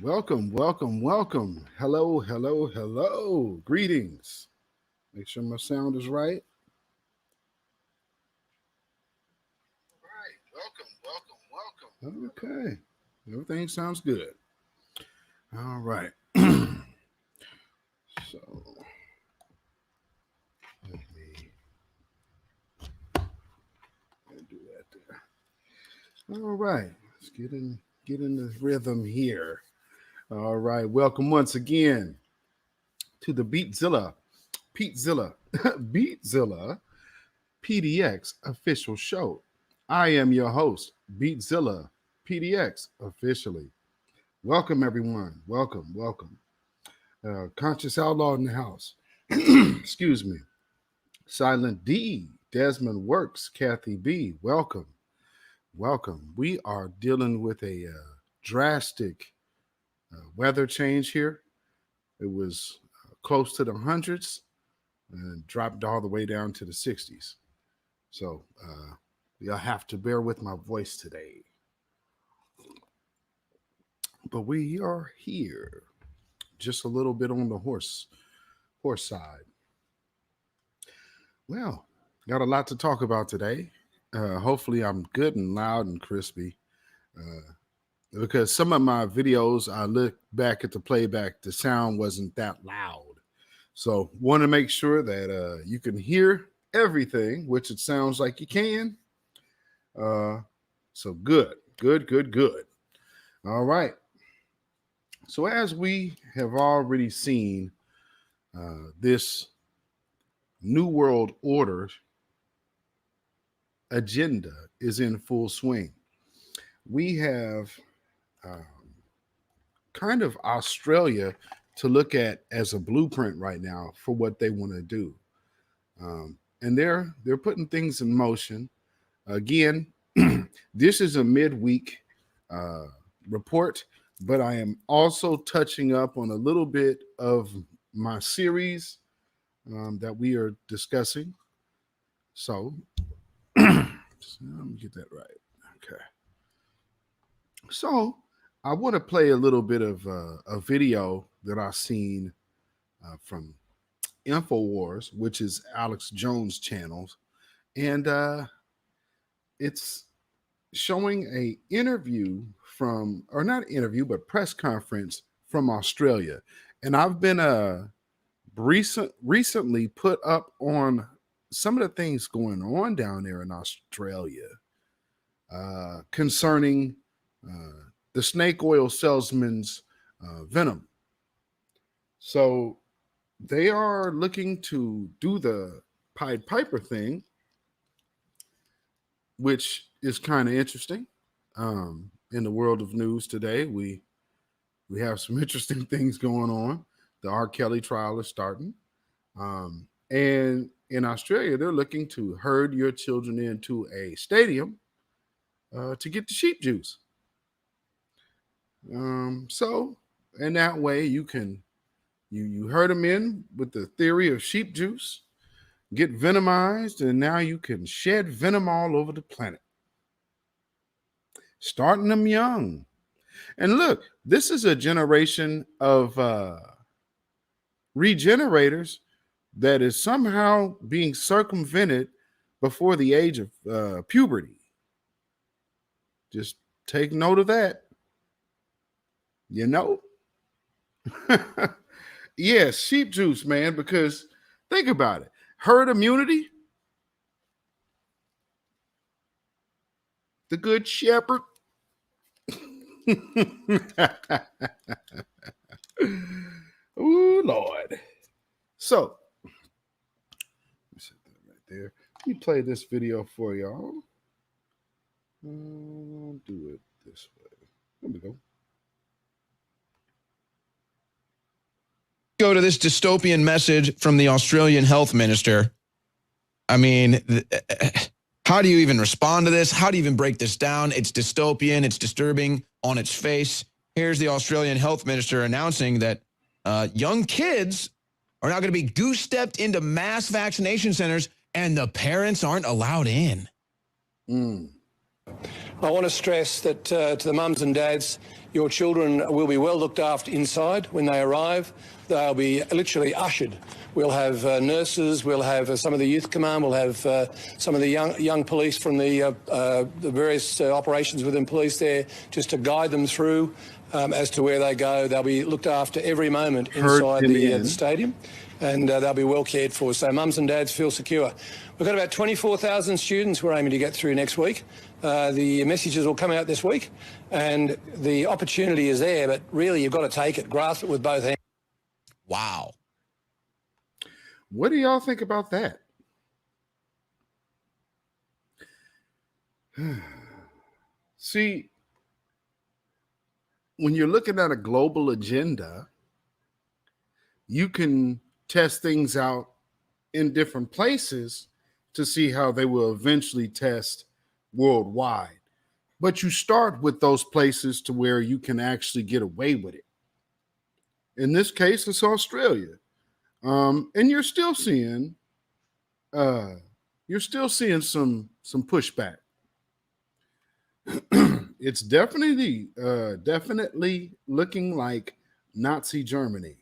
Welcome, welcome, welcome. Hello, hello, hello. Greetings. Make sure my sound is right. Welcome. Okay. Everything sounds good. All right. So let me do that there. All right. Let's get in the rhythm here. All right. Welcome once again to the Beatzilla PDX official show. I am your host, Beatzilla PDX officially. Welcome, everyone. Welcome. Conscious Outlaw in the house. Excuse me. Silent D, Desmond Works, Kathy B. Welcome. We are dealing with a drastic weather change here. It was close to the hundreds and dropped all the way down to the 60s. So you'll have to bear with my voice today. But we are here, just a little bit on the horse side. Well, got a lot to talk about today. Hopefully I'm good and loud and crispy. Because some of my videos, I look back at the playback, the sound wasn't that loud. So want to make sure that you can hear everything, which it sounds like you can. So good. All right. So as we have already seen, this New World Order agenda is in full swing. We have kind of Australia to look at as a blueprint right now for what they want to do. And they're putting things in motion. Again, this is a midweek report, but I am also touching up on a little bit of my series that we are discussing. So let me get that right. Okay. So I want to play a little bit of a video that I've seen from InfoWars, which is Alex Jones' channel. And it's showing a interview from, or not interview, but press conference from Australia. And I've been recently put up on some of the things going on down there in Australia concerning the snake oil salesman's venom. So they are looking to do the Pied Piper thing, which is kind of interesting. In the world of news today, we have some interesting things going on. The R. Kelly trial is starting. And in Australia, they're looking to herd your children into a stadium to get the sheep juice. So in that way, you can you herd them in with the theory of sheep juice, get venomized, and now you can shed venom all over the planet. Starting them young. And look, this is a generation of regenerators that is somehow being circumvented before the age of puberty. Just take note of that. You know? Yes, sheep juice, man, because think about it. Herd immunity. The good shepherd. Oh, Lord. So, let me set that right there. Let me play this video for y'all. I'll do it this way. There we go. Go to this dystopian message from the Australian health minister. I mean, how do you even respond to this? How do you even break this down? It's dystopian. It's disturbing on its face. Here's the Australian health minister announcing that young kids are now going to be goose-stepped into mass vaccination centers and the parents aren't allowed in. I want to stress that to the mums and dads, your children will be well looked after inside when they arrive. They'll be literally ushered. We'll have nurses, we'll have some of the youth command, we'll have some of the young police from the various operations within police there just to guide them through as to where they go. They'll be looked after every moment inside the stadium, and they'll be well cared for. So mums and dads feel secure. We've got about 24,000 students we're aiming to get through next week. The messages will come out this week, and the opportunity is there, but really you've got to take it, grasp it with both hands. Wow. What do y'all think about that? See, when you're looking at a global agenda, you can test things out in different places to see how they will eventually test worldwide. But you start with those places to where you can actually get away with it. In this case, it's Australia. And you're still seeing some pushback. It's definitely looking like Nazi Germany.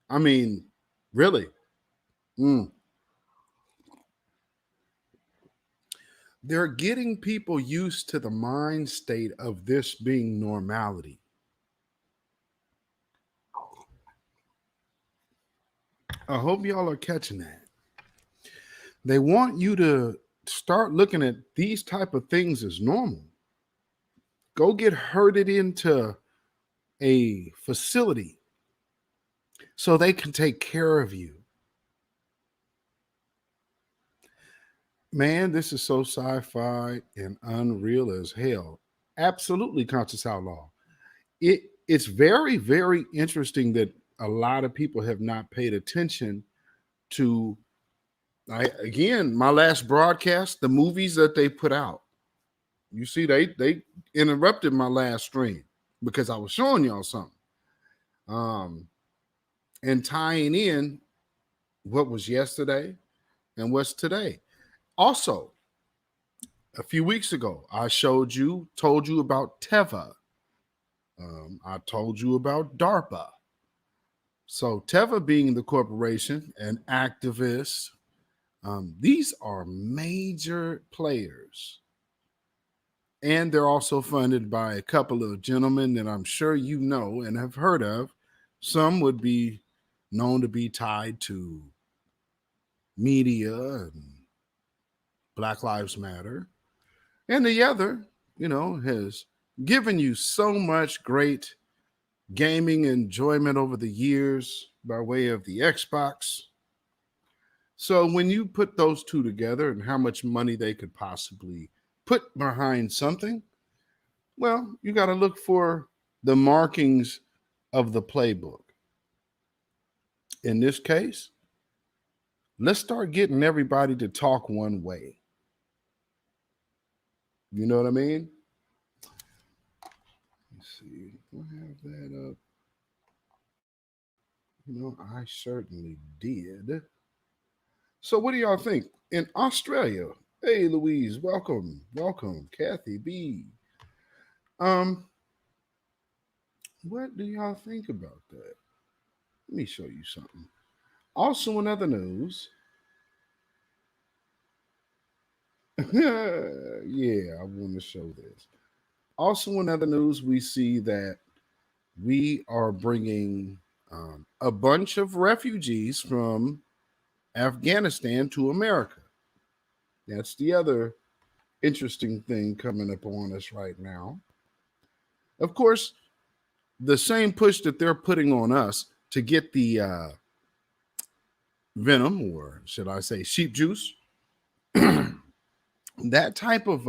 I mean, really. They're getting people used to the mind state of this being normality. I hope y'all are catching that. They want you to start looking at these type of things as normal. Go get herded into a facility so they can take care of you. Man, this is so sci-fi and unreal as hell. Absolutely, Conscious Outlaw. It's very, very interesting that a lot of people have not paid attention to, again, my last broadcast, the movies that they put out. You see, they interrupted my last stream because I was showing y'all something. And tying in what was yesterday and what's today. Also, a few weeks ago, I told you about Teva. I told you about DARPA. So Teva being the corporation and activists, these are major players. And they're also funded by a couple of gentlemen that I'm sure you know and have heard of. Some would be known to be tied to media and Black Lives Matter. And the other, has given you so much great gaming enjoyment over the years by way of the Xbox. So when you put those two together and how much money they could possibly put behind something, well, you got to look for the markings of the playbook. In this case, let's start getting everybody to talk one way. You know what I mean? Let's see. Do I have that up? I certainly did. So what do y'all think? In Australia, hey, Louise, welcome. Kathy B. What do y'all think about that? Let me show you something. Also in other news, yeah, I want to show this. Also in other news, we see that we are bringing a bunch of refugees from Afghanistan to America. That's the other interesting thing coming up on us right now. Of course, the same push that they're putting on us to get the venom, or should I say sheep juice, that type of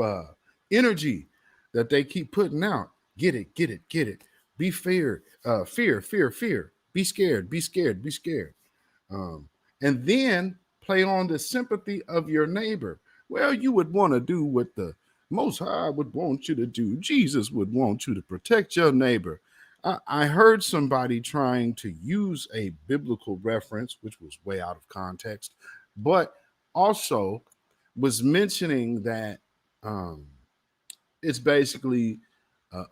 energy that they keep putting out. Get it. Be fear. Be scared. And then play on the sympathy of your neighbor. Well, you would want to do what the Most High would want you to do. Jesus would want you to protect your neighbor. I heard somebody trying to use a biblical reference, which was way out of context, but also was mentioning that It's basically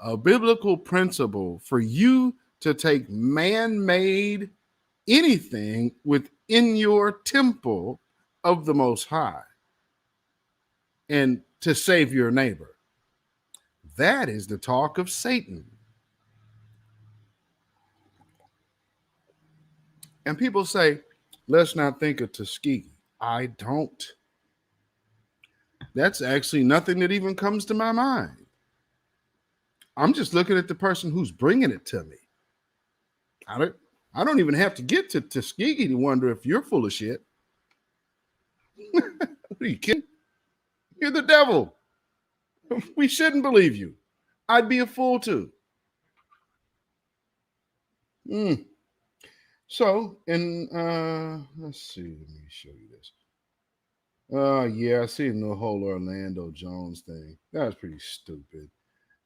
a biblical principle for you to take man-made anything within your temple of the Most High and to save your neighbor. That is the talk of Satan. And people say, let's not think of Tuskegee. I don't. That's actually nothing that even comes to my mind. I'm just looking at the person who's bringing it to me. I don't even have to get to Tuskegee to wonder if you're full of shit. Are you kidding? You're the devil. We shouldn't believe you. I'd be a fool too. So, and let's see, let me show you this. Yeah, I seen the whole Orlando Jones thing. That was pretty stupid.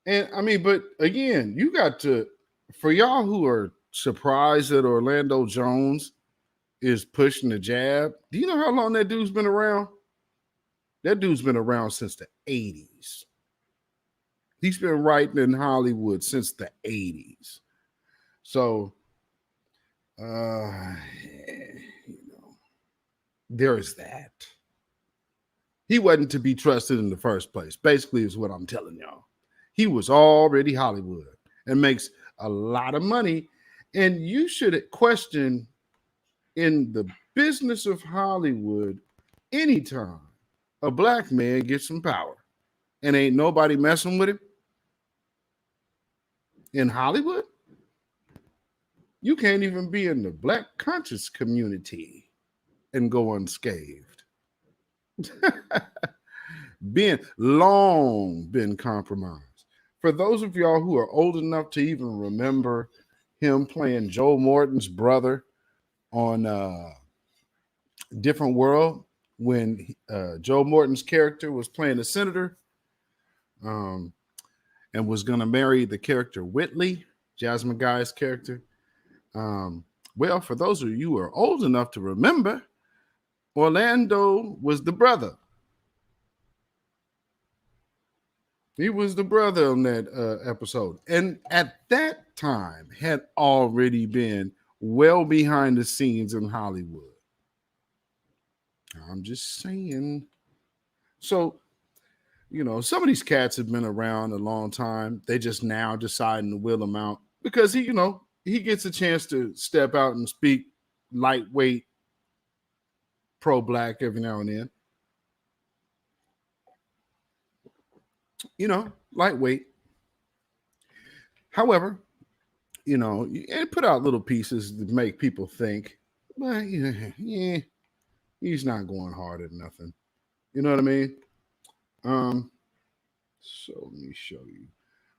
And I mean, but again, you got to, for y'all who are surprised that Orlando Jones is pushing the jab, do you know how long that dude's been around? That dude's been around since the 80s. He's been writing in Hollywood since the 80s. So, you know, there is that. He wasn't to be trusted in the first place, basically, is what I'm telling y'all. He was already Hollywood and makes a lot of money. And you should question in the business of Hollywood anytime a black man gets some power and ain't nobody messing with him. In Hollywood, you can't even be in the black conscious community and go unscathed. Long been compromised. For those of y'all who are old enough to even remember him playing Joe Morton's brother on Different World, when Joe Morton's character was playing a senator and was going to marry the character Whitley, Jasmine Guy's character. Well, for those of you who are old enough to remember, Orlando was the brother. He was the brother on that episode. And at that time had already been well behind the scenes in Hollywood. I'm just saying. So, you know, some of these cats have been around a long time. They just now deciding to wheel them out because he, you know, he gets a chance to step out and speak lightweight, pro-black every now and then. You know, lightweight. However, you know, and put out little pieces to make people think, but yeah, he's not going hard at nothing. You know what I mean? So let me show you.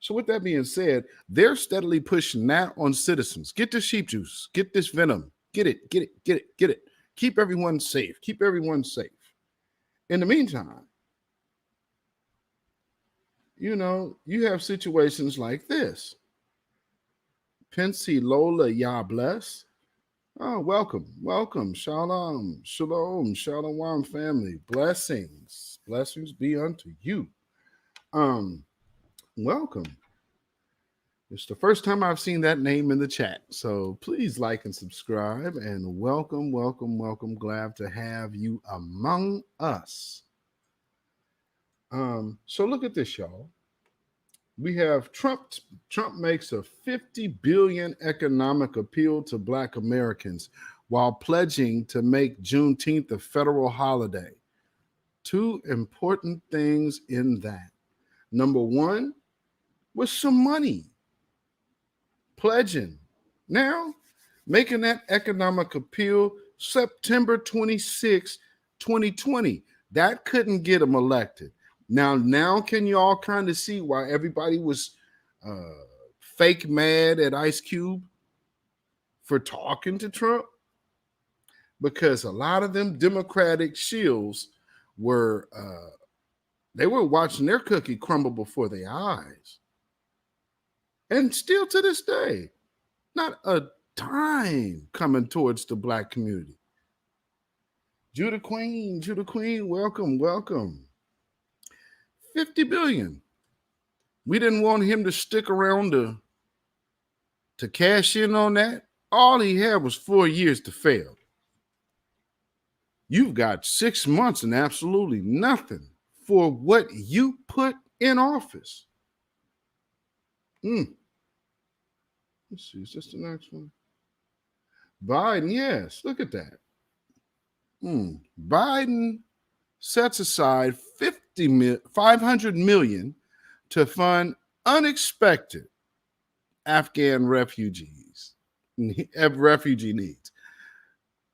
So with that being said, they're steadily pushing that on citizens. Get the sheep juice, get this venom, get it, get it, get it, get it. Keep everyone safe. Keep everyone safe. In the meantime, you know, you have situations like this. Pensy Lola, Yah bless. Oh, welcome, welcome. Shalom, shalom, shalom, family. Blessings, blessings be unto you. Welcome. It's the first time I've seen that name in the chat. So please like and subscribe and welcome, welcome, welcome. Glad to have you among us. So look at this, y'all. We have Trump makes a $50 billion economic appeal to Black Americans while pledging to make Juneteenth a federal holiday. Two important things in that. Number one was some money. Pledging. Now, making that economic appeal September 26, 2020. That couldn't get him elected. Now can you all kind of see why everybody was fake mad at Ice Cube for talking to Trump? Because a lot of them Democratic shills were they were watching their cookie crumble before their eyes. And still to this day, not a dime coming towards the Black community. Judah Queen, welcome, welcome. 50 billion. We didn't want him to stick around to cash in on that. All he had was 4 years to fail. You've got 6 months and absolutely nothing for what you put in office. Let's see, is this the next one? Biden, yes, look at that. Biden sets aside $500 million to fund unexpected Afghan refugee needs.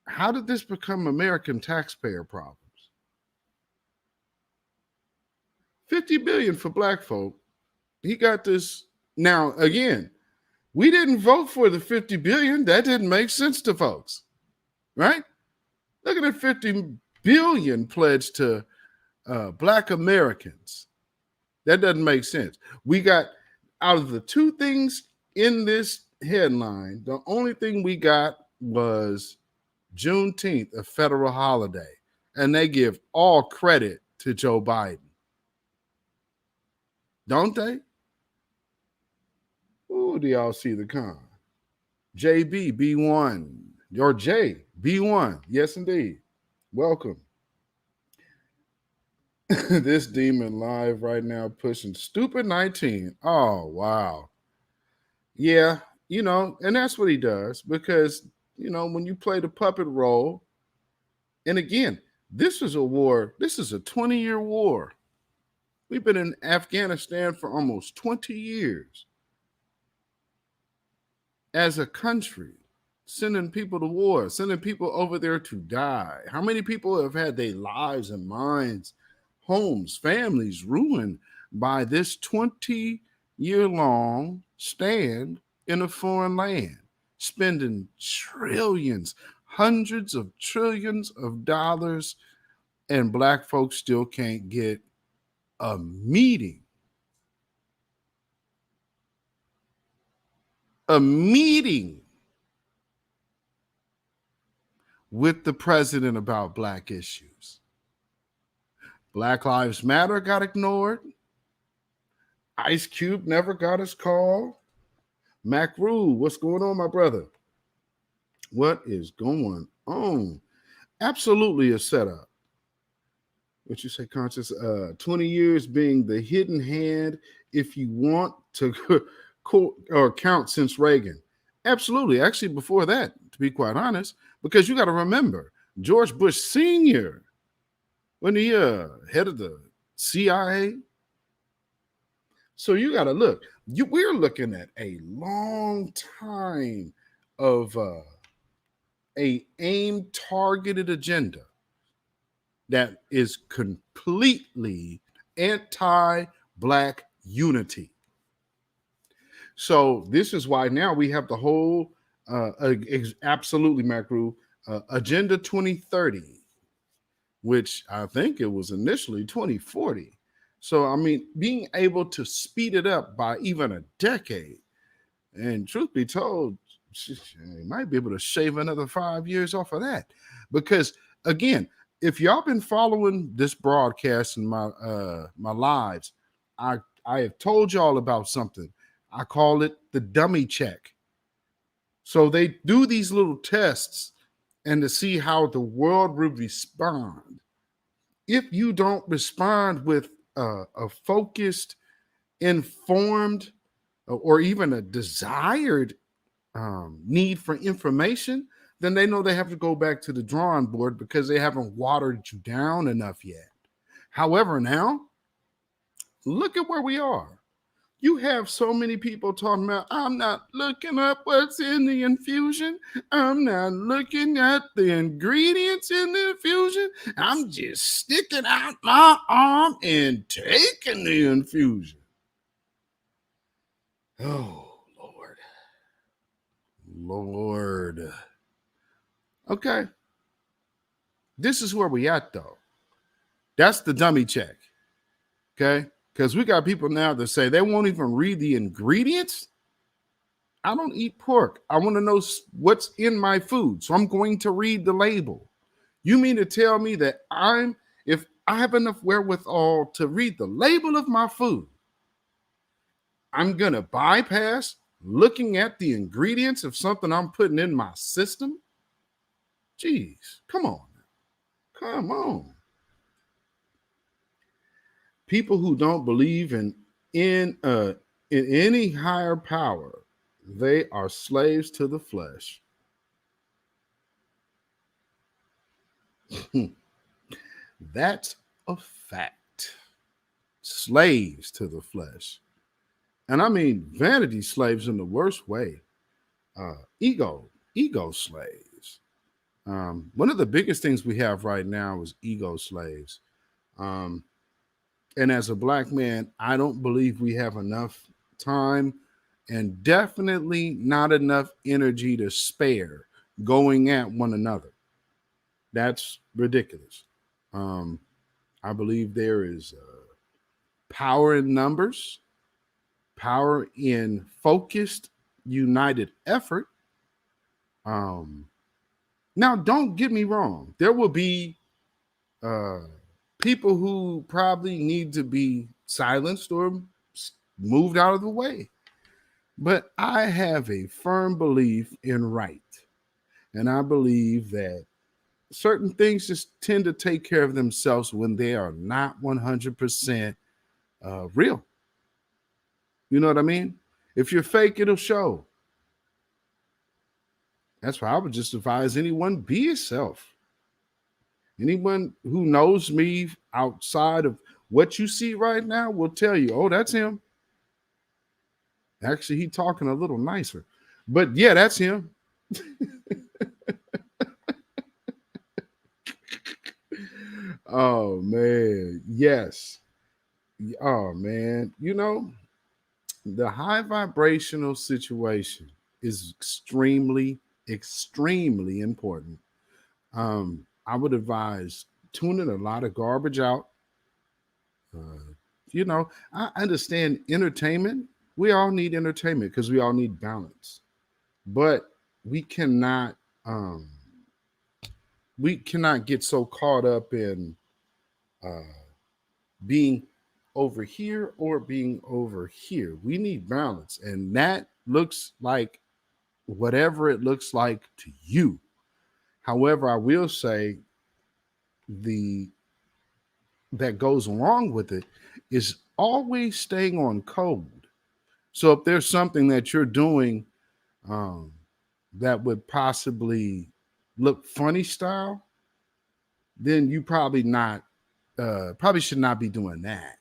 How did this become American taxpayer problems? $50 billion for black folk. He got this. Now, again, we didn't vote for the $50 billion. That didn't make sense to folks, right? Look at the $50 billion pledged to black Americans. That doesn't make sense. We got, out of the two things in this headline, the only thing we got was Juneteenth, a federal holiday, and they give all credit to Joe Biden. Don't they? Ooh, do y'all see the con? JB, B1, or J, B1. Yes, indeed. Welcome. This demon live right now pushing stupid 19. Oh, wow. Yeah, and that's what he does because, when you play the puppet role, and again, this is a war. This is a 20-year war. We've been in Afghanistan for almost 20 years. As a country, sending people to war, sending people over there to die. How many people have had their lives and minds, homes, families ruined by this 20-year-long stand in a foreign land, spending trillions, hundreds of trillions of dollars, and black folks still can't get a meeting. A meeting with the president about black issues. Black Lives Matter got ignored. Ice Cube never got his call. Mac Rule, what's going on, my brother? What is going on? Absolutely a setup. What you say, Conscious? 20 years being the hidden hand, if you want to or count since Reagan. Absolutely. Actually, before that, to be quite honest, because you got to remember, George Bush Sr., when he head of the CIA. So you got to look. We're looking at a long time of a aim-targeted agenda that is completely anti-black unity. So this is why now we have the whole, absolutely, Macru, Agenda 2030, which I think it was initially 2040. So, I mean, being able to speed it up by even a decade, and truth be told, you might be able to shave another 5 years off of that. Because, again, if y'all been following this broadcast and my lives, I have told y'all about something. I call it the dummy check. So they do these little tests and to see how the world will respond. If you don't respond with a focused, informed, or even a desired need for information, then they know they have to go back to the drawing board because they haven't watered you down enough yet. However, now, look at where we are. You have so many people talking about, I'm not looking up what's in the infusion. I'm not looking at the ingredients in the infusion. I'm just sticking out my arm and taking the infusion. Oh, Lord. Okay. This is where we at, though. That's the dummy check. Okay? Because we got people now that say they won't even read the ingredients. I don't eat pork. I want to know what's in my food. So I'm going to read the label. You mean to tell me that if I have enough wherewithal to read the label of my food, I'm going to bypass looking at the ingredients of something I'm putting in my system? Jeez, come on. Come on. People who don't believe in any higher power, they are slaves to the flesh. That's a fact. Slaves to the flesh. And I mean vanity slaves in the worst way. Ego slaves. One of the biggest things we have right now is ego slaves. Um, and as a black man, I don't believe we have enough time and definitely not enough energy to spare going at one another. That's ridiculous. Um, I believe there is power in numbers, power in focused, united effort. Um, Now, don't get me wrong. There will be uh, people who probably need to be silenced or moved out of the way. But I have a firm belief in right. And I believe that certain things just tend to take care of themselves when they are not 100% real. You know what I mean? If you're fake, it'll show. That's why I would just advise anyone be yourself. Anyone who knows me outside of what you see right now will tell you, oh, that's him. Actually, he talking a little nicer. But yeah, that's him. Oh man. Yes. Oh man. You know, the high vibrational situation is extremely important. I would advise tuning a lot of garbage out. Uh, I understand entertainment. We all need entertainment because we all need balance. But we cannot um, we cannot get so caught up in uh, being over here or being over here. We need balance, and that looks like whatever it looks like to you. However, I will say the that goes along with it is always staying on code. So if there's something that you're doing um, that would possibly look funny style, then you probably should not be doing that.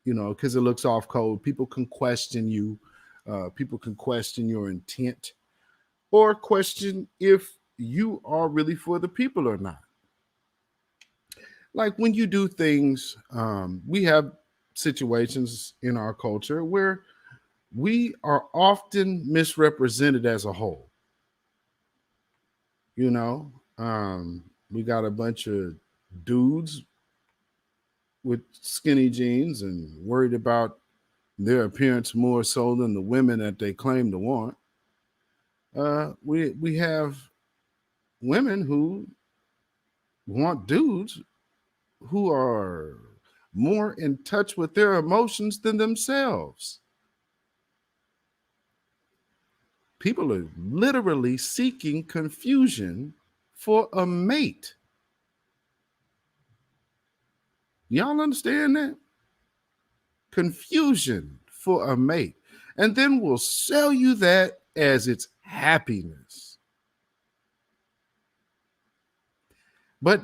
Because it looks off code. People can question you. People can question your intent or question if you are really for the people or not. Like when you do things, we have situations in our culture where we are often misrepresented as a whole. You know, we got a bunch of dudes with skinny jeans and worried about their appearance more so than the women that they claim to want. We have women who want dudes who are more in touch with their emotions than themselves. People are literally seeking confusion for a mate. Y'all understand that? Confusion for a mate. And then we'll sell you that as its happiness. But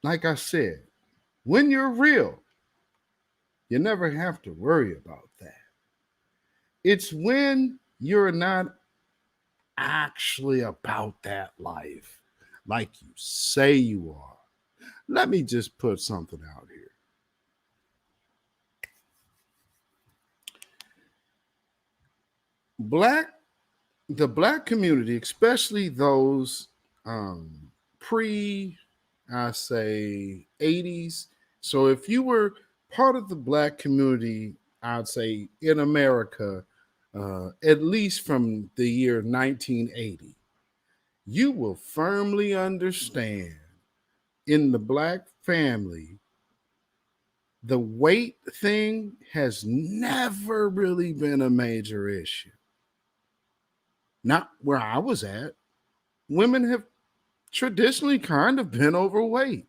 like I said, when you're real, you never have to worry about that. It's when you're not actually about that life like you say you are. Let me just put something out here. Black, the black community, especially those pre, I say 80s. So if you were part of the black community, I'd say in America, at least from the year 1980, you will firmly understand in the black family the weight thing has never really been a major issue. Not where I was at. Women have traditionally kind of been overweight.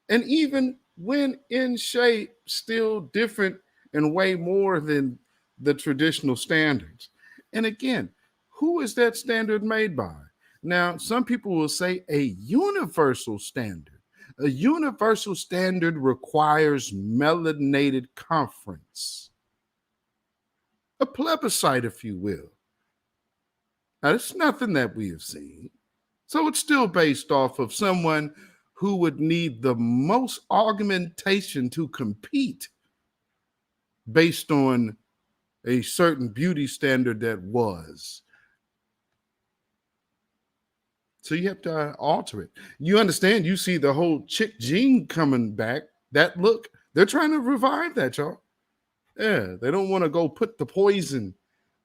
And even when in shape, still different and way more than the traditional standards. And again, who is that standard made by? Now, some people will say a universal standard. A universal standard requires melanated conference, a plebiscite, if you will. Now, it's nothing that we have seen. So it's still based off of someone who would need the most augmentation to compete based on a certain beauty standard that was. So you have to alter it. You understand, you see the whole chick gene coming back, that look, they're trying to revive that, y'all. Yeah, they don't want to go put the poison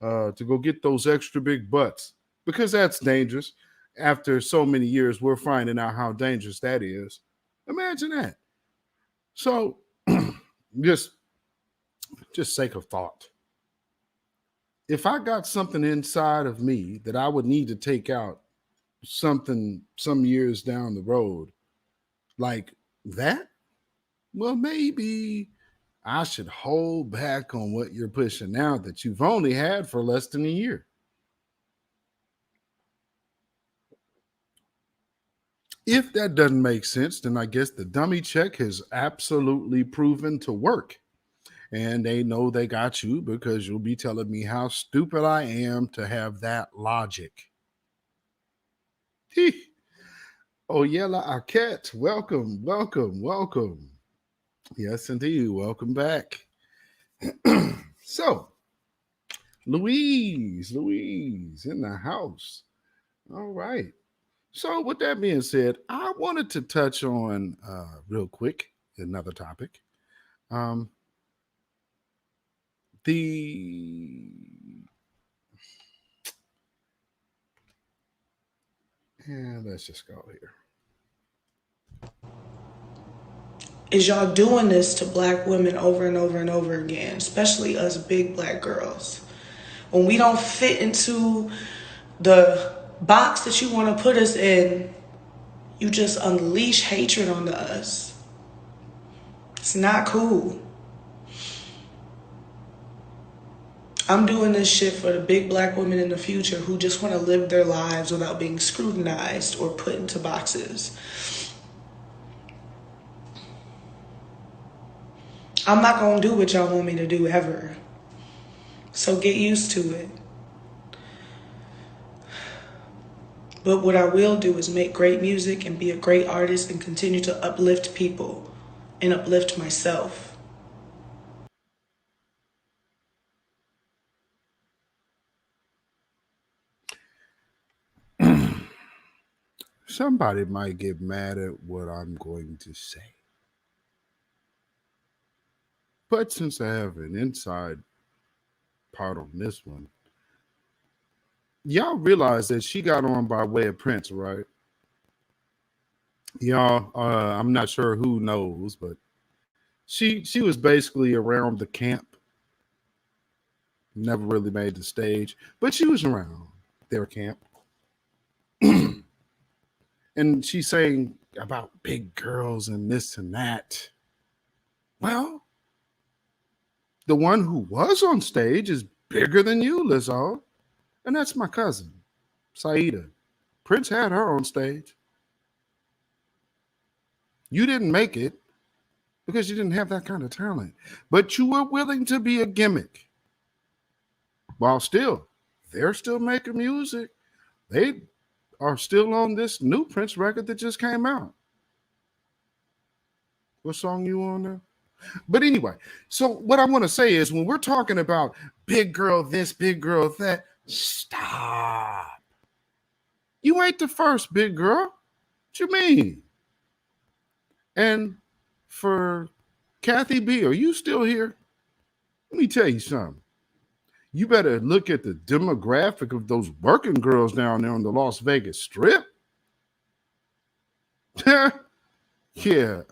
to go get those extra big butts because that's dangerous. After so many years, we're finding out how dangerous that is. Imagine that. So just sake of thought. If I got something inside of me that I would need to take out something some years down the road like that, well, maybe I should hold back on what you're pushing now that you've only had for less than a year. If that doesn't make sense, then I guess the dummy check has absolutely proven to work. And they know they got you because you'll be telling me how stupid I am to have that logic. Oh, Yella Arquette, welcome, welcome, welcome. Yes, indeed. Welcome back. So, Louise in the house. All right. So, with that being said, I wanted to touch on real quick another topic. Let's just go here. Is y'all doing this to black women over and over and over again, especially us big black girls? When we don't fit into the box that you want to put us in, you just unleash hatred onto us. It's not cool. I'm doing this shit for the big black women in the future who just want to live their lives without being scrutinized or put into boxes. I'm not going to do what y'all want me to do ever. So get used to it. But what I will do is make great music and be a great artist and continue to uplift people and uplift myself. Somebody might get mad at what I'm going to say. But since I have an inside part on this one, y'all realize that she got on by way of Prince, right? Y'all, I'm not sure who knows, but she was basically around the camp. Never really made the stage, but she was around their camp. And she's saying about big girls and this and that. Well, the one who was on stage is bigger than you, Lizzo. And that's my cousin, Saida. Prince had her on stage. You didn't make it because you didn't have that kind of talent. But you were willing to be a gimmick. While still, they're still making music. They are still on this new Prince record that just came out. What song you on there? But anyway, so what I want to say is when we're talking about big girl this, big girl that, stop. You ain't the first big girl. What you mean? And for Kathy B, are you still here? Let me tell you something. You better look at the demographic of those working girls down there on the Las Vegas Strip. Yeah,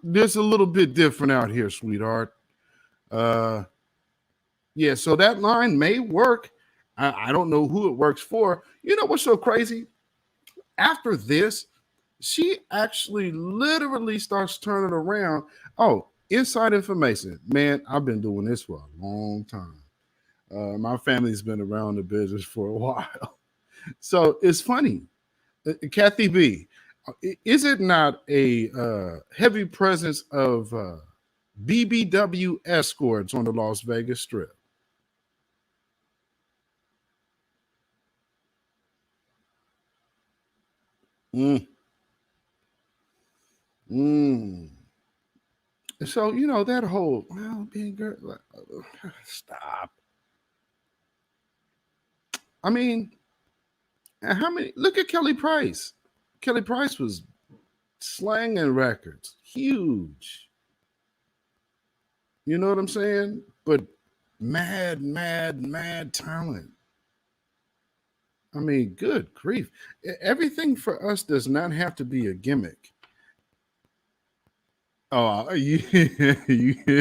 there's a little bit different out here, sweetheart. Uh, yeah, so that line may work. I don't know who it works for. You know what's so crazy? After this, she actually literally starts turning around. Oh, inside information. Man, I've been doing this for a long time. My family's been around the business for a while. So it's funny. Kathy B, is it not a heavy presence of BBW escorts on the Las Vegas Strip? Mm, mm. So, you know, that whole, well, being girl, stop. I mean, how many? Look at Kelly Price. Kelly Price was slanging records, huge. You know what I'm saying? But mad, mad, mad talent. I mean, good grief. Everything for us does not have to be a gimmick. Oh, you you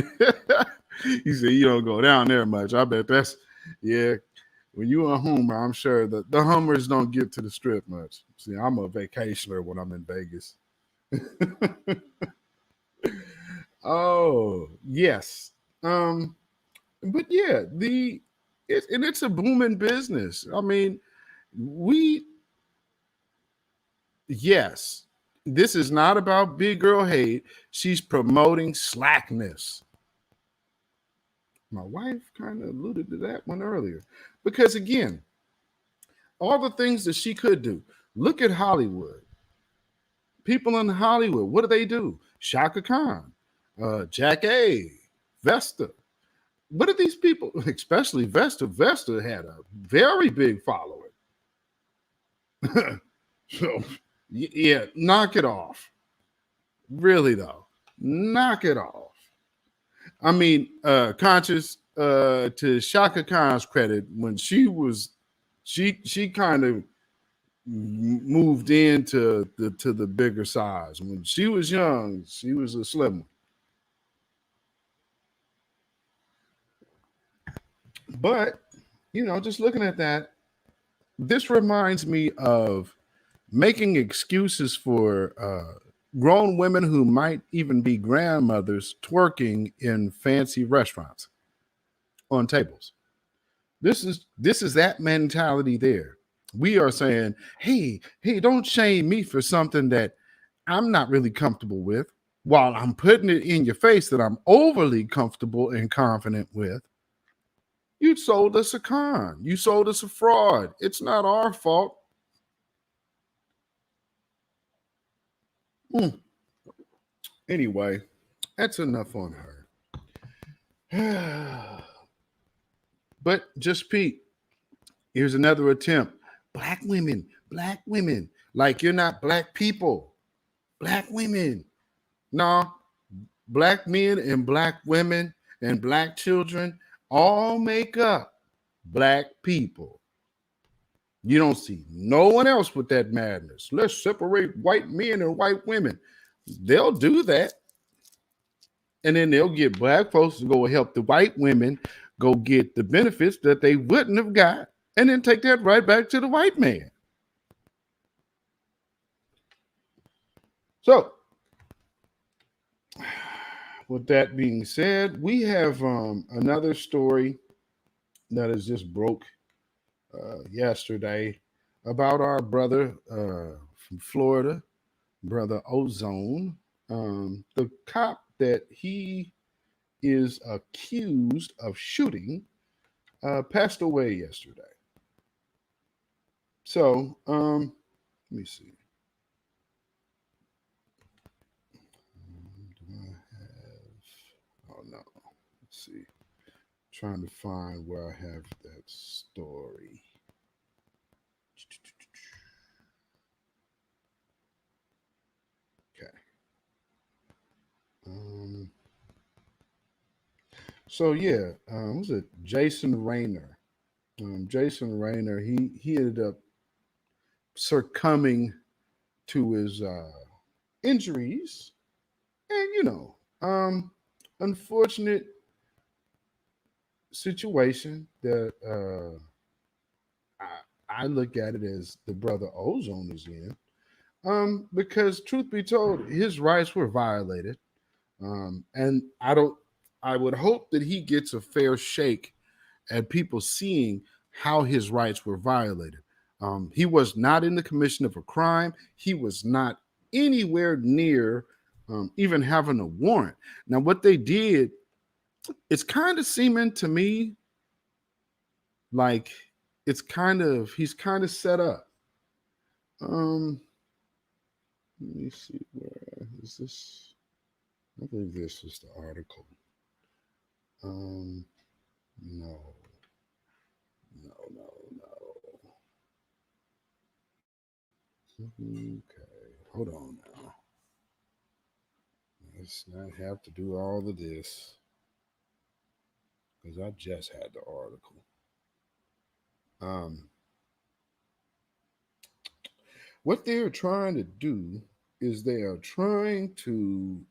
say you don't go down there much. I bet that's, yeah. When you a Hummer, I'm sure the Hummers don't get to the strip much. See, I'm a vacationer when I'm in Vegas. Oh, yes. Um, but yeah, and it's a booming business. I mean, we yes, this is not about big girl hate. She's promoting slackness. My wife kind of alluded to that one earlier. Because again, all the things that she could do. Look at Hollywood. People in Hollywood, what do they do? Shaka Khan, Jack A, Vesta. What are these people, especially Vesta? Vesta had a very big following. So, yeah, knock it off. Really, though, knock it off. I mean, conscious to Shaka Khan's credit, when she kind of moved into the bigger size. When she was young, she was a slim one. But you know, just looking at that, this reminds me of making excuses for grown women who might even be grandmothers twerking in fancy restaurants on tables. This is that mentality there. We are saying, hey, don't shame me for something that I'm not really comfortable with, while I'm putting it in your face that I'm overly comfortable and confident with. You sold us a con. You sold us a fraud. It's not our fault. Mm. Anyway, that's enough on her. But just Pete, here's another attempt. Black women, like you're not black people. Black women. No, black men and black women and black children all make up black people. You don't see no one else with that madness. Let's separate white men and white women. They'll do that. And then they'll get black folks to go help the white women go get the benefits that they wouldn't have got, and then take that right back to the white man. So, with that being said, we have another story that is just broke yesterday about our brother from Florida, brother Ozone. The cop that he is accused of shooting passed away yesterday. So, let me see. Do I have? Oh no. Let's see. Trying to find where I have that story. Okay. Um, so yeah, was it Jason Rayner? Jason Rayner, he ended up succumbing to his injuries unfortunate situation that I look at it as the brother Ozone is in. Because truth be told, his rights were violated. And I would hope that he gets a fair shake at people seeing how his rights were violated. He was not in the commission of a crime. He was not anywhere near even having a warrant. Now, what they did, it's kind of seeming to me like he's kind of set up. Um, let me see, where is this? I believe this is the article. No, no. Okay, hold on now. Let's not have to do all of this because I just had the article. What they are trying to do is they are trying to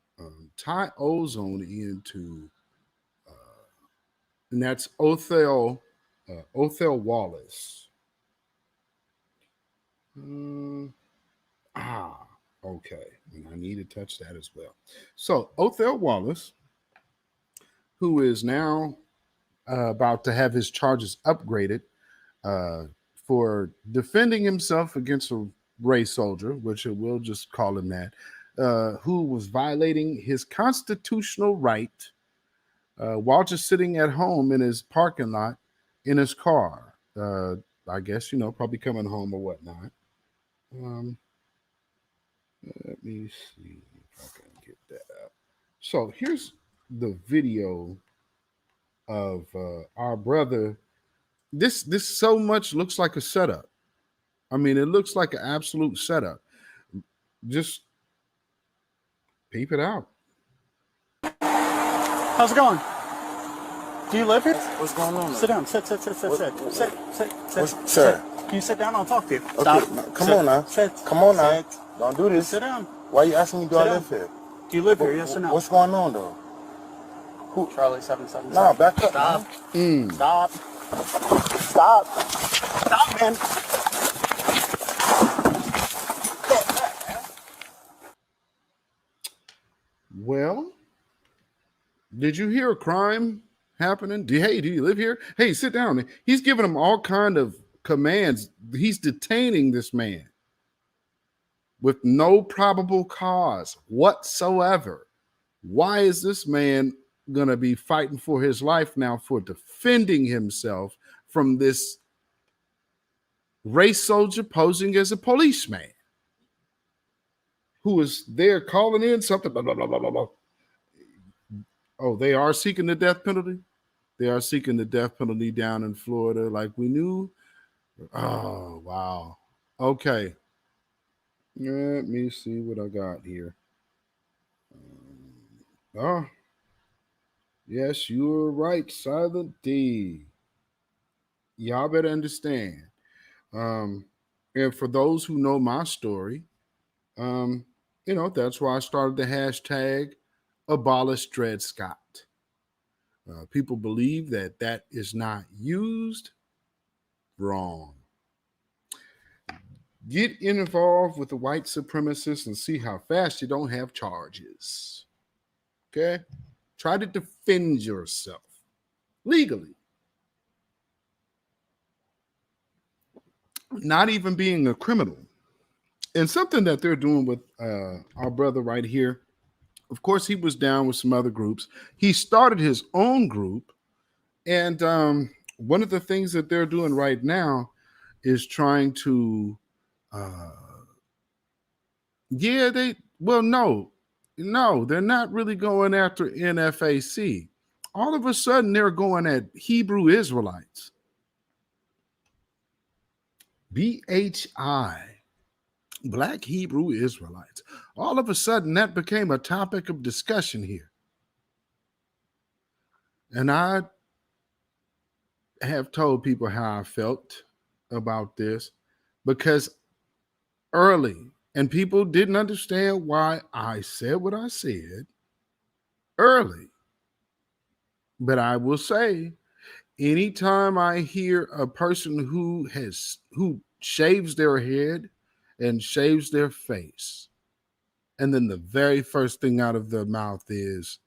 tie Ozone into, and that's Othel Wallace. Okay. And I need to touch that as well. So Othel Wallace, who is now about to have his charges upgraded for defending himself against a race soldier, which we'll just call him that, who was violating his constitutional right while just sitting at home in his parking lot in his car. I guess, probably coming home or whatnot. Let me see if I can get that out. So here's the video of our brother. This so much looks like a setup. I mean, it looks like an absolute setup. Just peep it out. How's it going? Do you live here? What's going on? Sit down. Sit. Sir. Can you sit down? I'll talk to you. Okay, Stop. come on now. Sit. Come on now. Sit. Don't do this. Sit down. Why are you asking me, do Sit I down. live here? Do you live here? Yes or no? What's going on, though? Who? Charlie 777. Nah, back up. Stop. Stop. Stop, man. Well, did you hear a crime happening? Hey, do you live here? Hey, sit down. He's giving him all kind of commands. He's detaining this man with no probable cause whatsoever. Why is this man going to be fighting for his life now for defending himself from this race soldier posing as a policeman who is there calling in something, blah, blah, blah, blah, blah. Oh, they are seeking the death penalty? They are seeking the death penalty down in Florida like we knew. Oh, wow. Okay. Let me see what I got here. Yes, you were right, Silent D. Y'all better understand. And for those who know my story, that's why I started the hashtag abolish Dred Scott. People believe that is not used. Wrong. Get involved with the white supremacists and see how fast you don't have charges. Okay? Try to defend yourself legally. Not even being a criminal. And something that they're doing with our brother right here, of course, he was down with some other groups. He started his own group. And one of the things that they're doing right now is trying to, no, they're not really going after NFAC. All of a sudden, they're going at Hebrew Israelites. BHI, Black Hebrew Israelites. All of a sudden, that became a topic of discussion here. And I have told people how I felt about this because early, and people didn't understand why I said what I said. early. But I will say, anytime I hear a person who shaves their head and shaves their face, and then the very first thing out of their mouth is,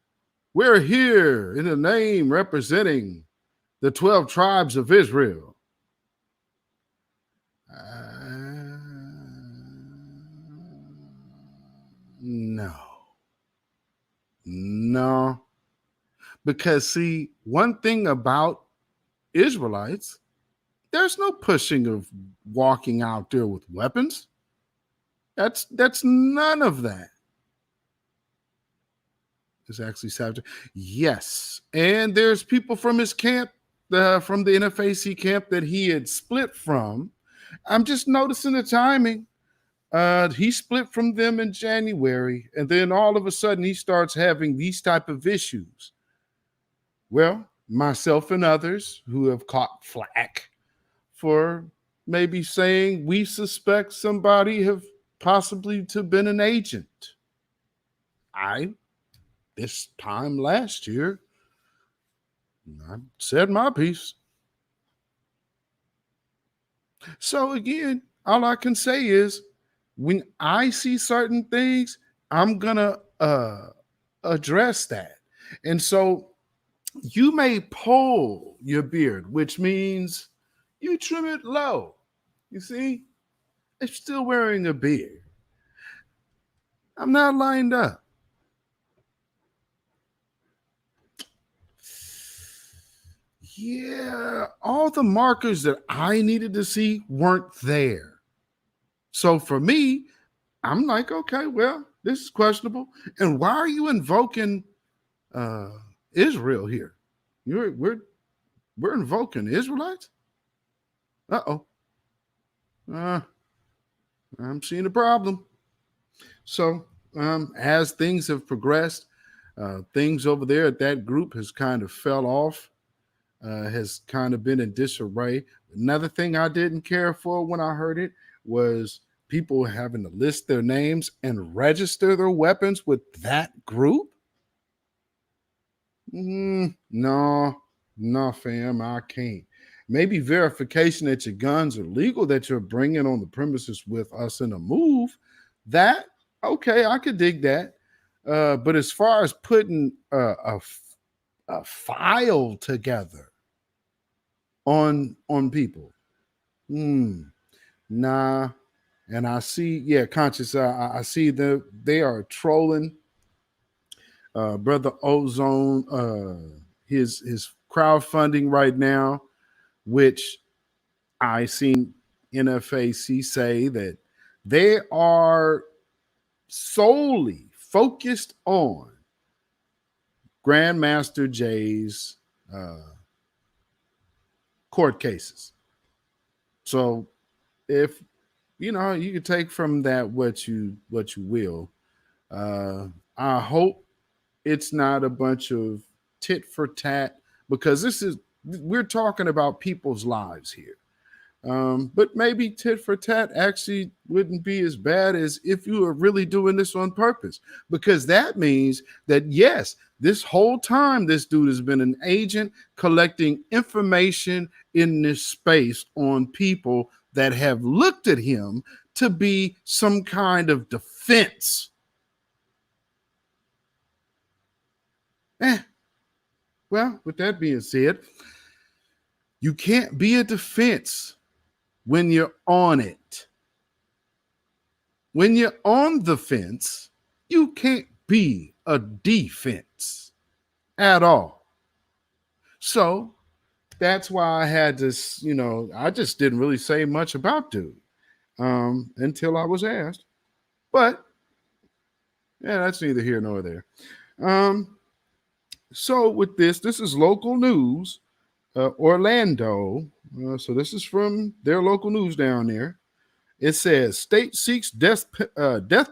"We're here in the name representing the 12 tribes of Israel." No. No. Because, see, one thing about Israelites, there's no pushing of walking out there with weapons. That's none of that. It's actually savage. Yes. And there's people from his camp, from the NFAC camp that he had split from. I'm just noticing the timing. He split from them in January, and then all of a sudden he starts having these type of issues. Well, myself and others who have caught flack for maybe saying we suspect somebody have possibly to been an agent. This time last year, I said my piece. So again, all I can say is when I see certain things, I'm gonna address that. And so you may pull your beard, which means you trim it low. You see, I'm still wearing a beard. I'm not lined up. Yeah, all the markers that I needed to see weren't there. So for me, I'm like, okay, well, this is questionable. And why are you invoking Israel here? We're invoking Israelites? Uh-oh. I'm seeing a problem. So as things have progressed, things over there at that group has kind of fell off, has kind of been in disarray. Another thing I didn't care for when I heard it was people having to list their names and register their weapons with that group. No, fam, I can't. Maybe verification that your guns are legal that you're bringing on the premises with us in a move. That, okay, I could dig that. But as far as putting a file together on people, nah. And I see, conscious. I see that they are trolling brother Ozone, his crowdfunding right now, which I seen NFAC say that they are solely focused on Grandmaster Jay's court cases. So if you can take from that what you will. I hope it's not a bunch of tit for tat, because we're talking about people's lives here. But maybe tit for tat actually wouldn't be as bad as if you were really doing this on purpose, because that means that, yes, this whole time this dude has been an agent collecting information in this space on people that have looked at him to be some kind of defense. Well, with that being said, you can't be a defense when you're on it. When you're on the fence, you can't be a defense at all. So that's why I had this, I just didn't really say much about dude until I was asked. But yeah, that's neither here nor there. So with this is local news, Orlando. So this is from their local news down there. It says state seeks death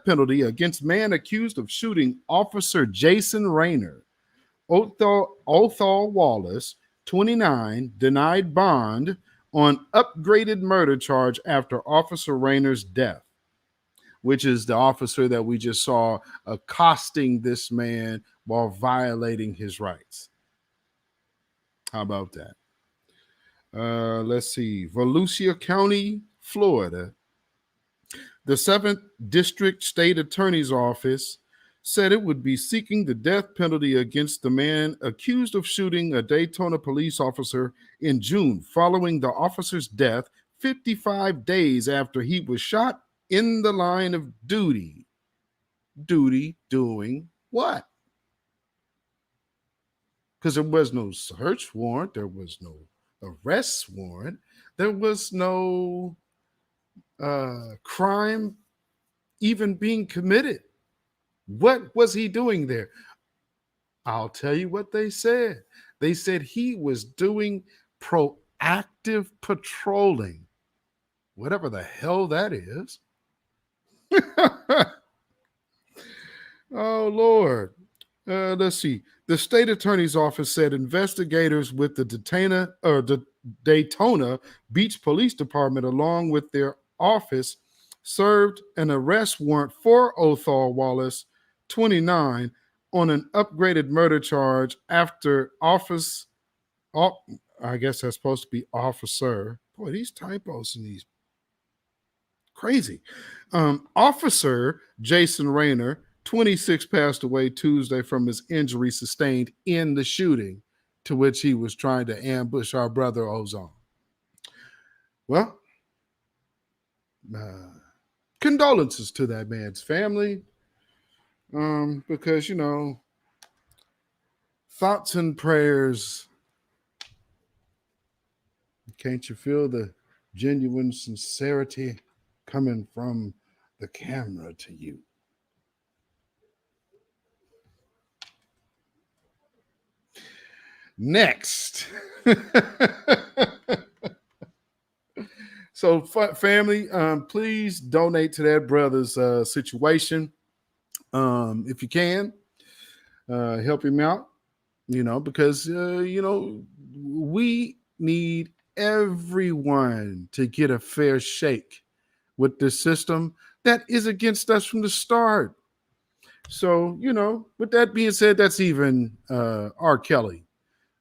penalty against man accused of shooting Officer Jason Rayner. Othal Wallace, 29, denied bond on upgraded murder charge after Officer Rayner's death. which is the officer that we just saw accosting this man while violating his rights. How about that? Let's see. Volusia County, Florida. The 7th District State Attorney's Office said it would be seeking the death penalty against the man accused of shooting a Daytona police officer in June, following the officer's death 55 days after he was shot in the line of duty. Duty doing what? Because there was no search warrant, there was no arrest warrant, there was no crime even being committed. What was he doing there? I'll tell you what they said. They said he was doing proactive patrolling, whatever the hell that is. Oh, Lord. Let's see. The state attorney's office said investigators with the Daytona Beach Police Department, along with their office, served an arrest warrant for Othal Wallace, 29, on an upgraded murder charge after I guess that's supposed to be officer. Boy, these typos in these crazy. Officer Jason Rayner, 26, passed away Tuesday from his injury sustained in the shooting to which he was trying to ambush our brother Ozone. Well, condolences to that man's family, because, thoughts and prayers. Can't you feel the genuine sincerity coming from the camera to you? Next. So, family, please donate to that brother's situation. If you can, help him out, because, we need everyone to get a fair shake with this system that is against us from the start. So, with that being said, that's even R. Kelly.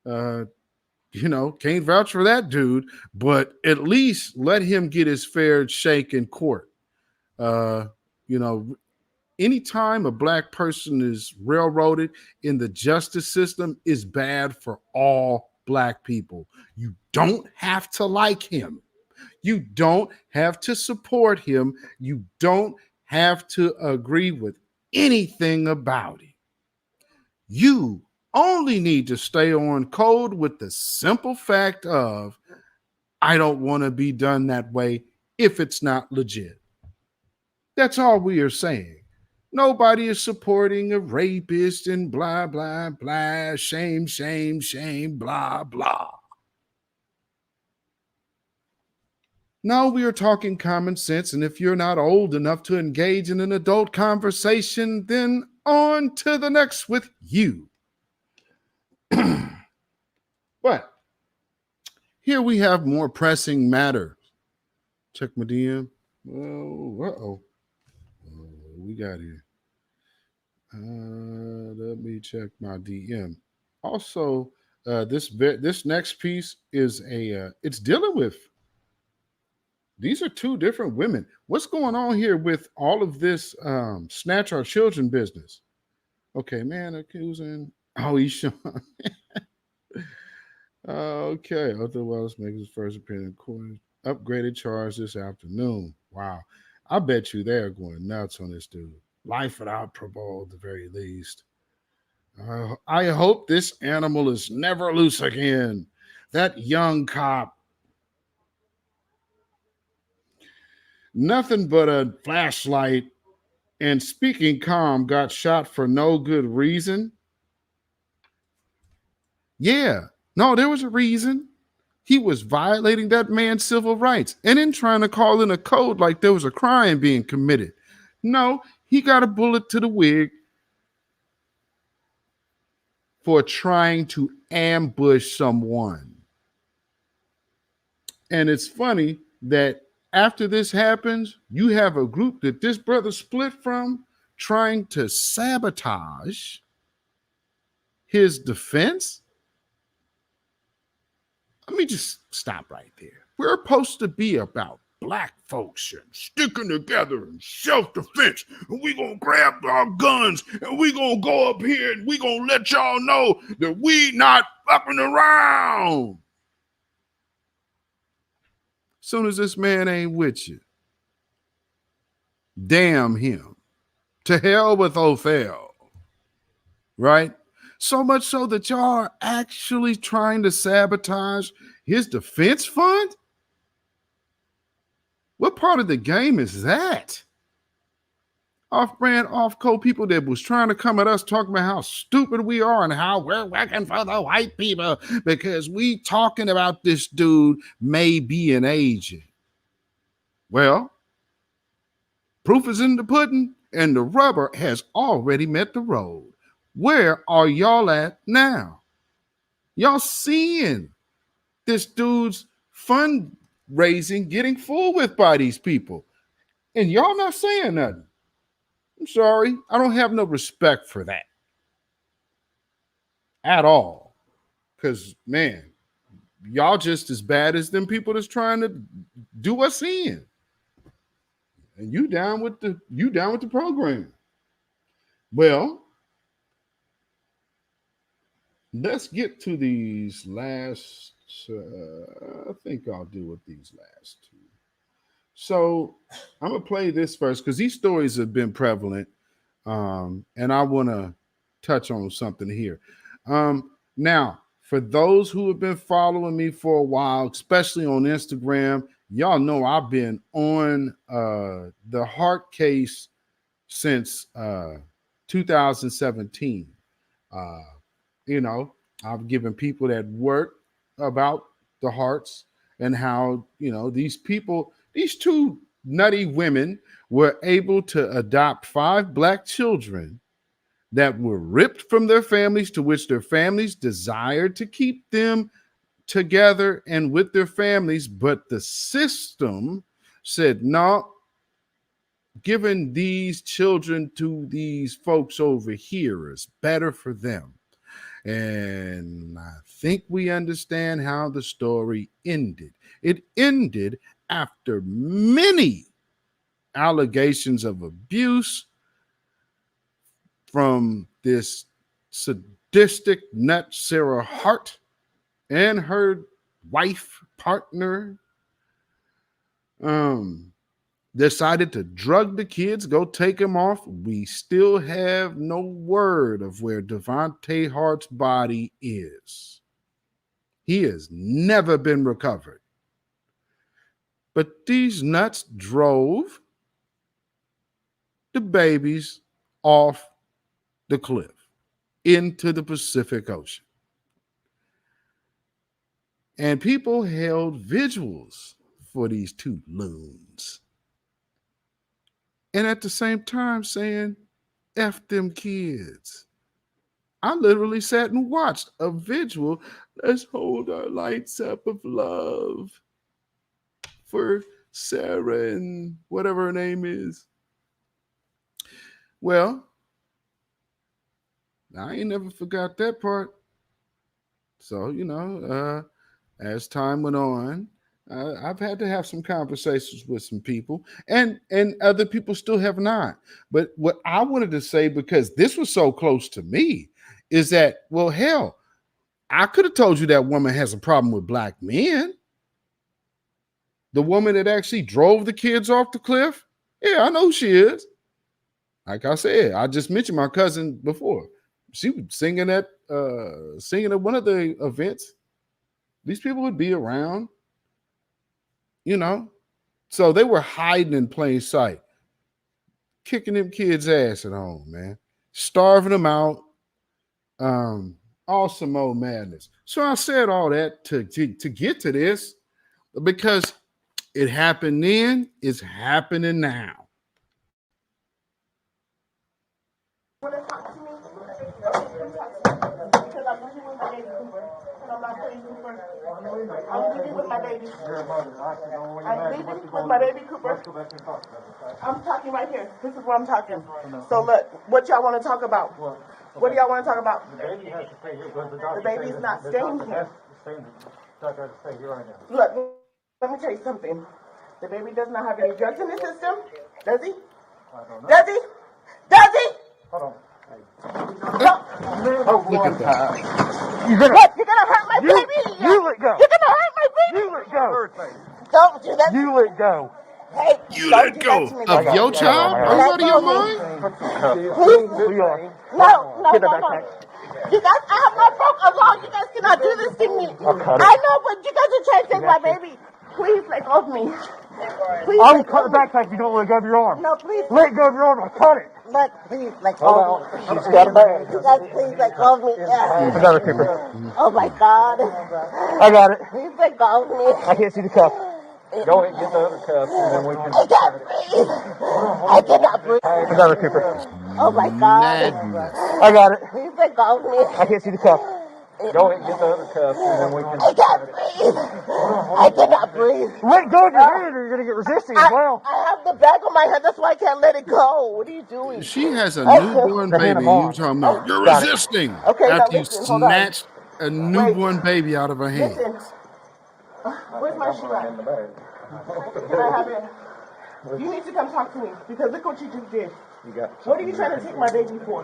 Can't vouch for that dude, but at least let him get his fair shake in court. Anytime a black person is railroaded in the justice system is bad for all black people. You don't have to like him. You don't have to support him. You don't have to agree with anything about it. You only need to stay on code with the simple fact of, I don't want to be done that way if it's not legit. That's all we are saying. Nobody is supporting a rapist and blah, blah, blah, shame, shame, shame, blah, blah. No, we are talking common sense, and if you're not old enough to engage in an adult conversation, then on to the next with you. But here we have more pressing matter. Check my DM. Oh, we got here. Let me check my DM. Also, this next piece is it's dealing with. These are two different women. What's going on here with all of this snatch our children business? Okay, man, accusing. Oh, he's showing. Okay, otherwise makes his first appearance in court. Upgraded charge this afternoon. Wow. I bet you they're going nuts on this dude. Life without parole at the very least. I hope this animal is never loose again. That young cop. Nothing but a flashlight and speaking calm got shot for no good reason. Yeah. No, there was a reason. He was violating that man's civil rights and then trying to call in a code like there was a crime being committed. No, he got a bullet to the wig for trying to ambush someone. And it's funny that after this happens, you have a group that this brother split from trying to sabotage his defense. Let me just stop right there. We're supposed to be about black folks and sticking together in self-defense. And we're going to grab our guns and we're going to go up here and we're going to let y'all know that we not fucking around. Soon as this man ain't with you, damn him. To hell with Ophel. Right? So much so that y'all are actually trying to sabotage his defense fund? What part of the game is that? Off-brand, off-code people that was trying to come at us talking about how stupid we are and how we're working for the white people because we talking about this dude may be an agent. Well, proof is in the pudding and the rubber has already met the road. Where are y'all at now? Y'all seeing this dude's fundraising getting fooled with by these people. And y'all not saying nothing. I'm sorry. I don't have no respect for that. At all. Because, man, y'all just as bad as them people that's trying to do us in. And you down with the program. Well, let's get to these last. I think I'll do with these last two. So I'm gonna play this first because these stories have been prevalent, and I want to touch on something here. Now, for those who have been following me for a while, especially on Instagram, y'all know I've been on the heart case since 2017. You know, I've given people that work about the hearts and how, you know, these people, these two nutty women were able to adopt 5 black children that were ripped from their families, to which their families desired to keep them together and with their families. But the system said, no, giving these children to these folks over here is better for them. And I think we understand how the story ended. It ended after many allegations of abuse from this sadistic nut Sarah Hart and her wife partner. Decided to drug the kids, go take them off. We still have no word of where Devontae Hart's body is. He has never been recovered. But these nuts drove the babies off the cliff into the Pacific Ocean. And people held vigils for these two loons. And at the same time saying, F them kids. I literally sat and watched a vigil. Let's hold our lights up of love for Sarah and whatever her name is. Well, I ain't never forgot that part. So, you know, as time went on, I've had to have some conversations with some people, and other people still have not. But what I wanted to say, because this was so close to me, is that, well, hell, I could have told you that woman has a problem with black men. The woman that actually drove the kids off the cliff, yeah, I know who she is. Like I said, I just mentioned my cousin before. She was singing at one of the events. These people would be around. You know, so they were hiding in plain sight, kicking them kids' ass at home, man, starving them out, all some old madness. So I said all that to get to this, because it happened then, it's happening now. I'm not playing Cooper. I'm leaving with my baby. I'm leaving with my baby Cooper. I'm talking right here. This is what I'm talking. So look, what y'all want to talk about? What do y'all want to talk about? The baby has to stay here. The baby's not staying here. The doctor has to stay here right now. Look, let me tell you something. The baby does not have any drugs in his system. Does he? I don't know. Does he? Does he? Hold on. Oh, look at that. What? You're gonna hurt my baby? You let go. You're gonna hurt my baby? You let go. Don't do that. You let go. Hey, You don't let do go that to me. of your child? Are you out of your mind? Please? We are. No. You guys, I have not broke a law. You guys cannot do this to me. I know, but you guys are trying to take my baby. Please let go of me. Please I will let go cut of the me. backpack if you don't let go of your arm. No, please. Let go of your arm. I'll cut it. Please let go of me. She's got a bag. You guys, please let go of me. I got it, Cooper. Oh my God. I got it. Please let go of me. I can't see the cuff. Go ahead and get the other cuff, and then we can. I can't breathe. I cannot breathe. I got it, Cooper. Oh my God. Madness. I got it. Please let go of me. I can't see the cuff. Go ahead and get the other cuff, and then we can. I can't breathe. I cannot breathe. Let go of your hand, or you're gonna get resisting as well. I have the bag on my head. That's why I can't let it go. What are you doing? She has a newborn The hand baby. I'm You on. talking about you're Got it. resisting Okay, now after you listen, hold on. snatched a newborn baby out of her hand. Listen. Where's my shoe at? Can I have it? You need to come talk to me because look what you just did. What are you trying to take my baby for?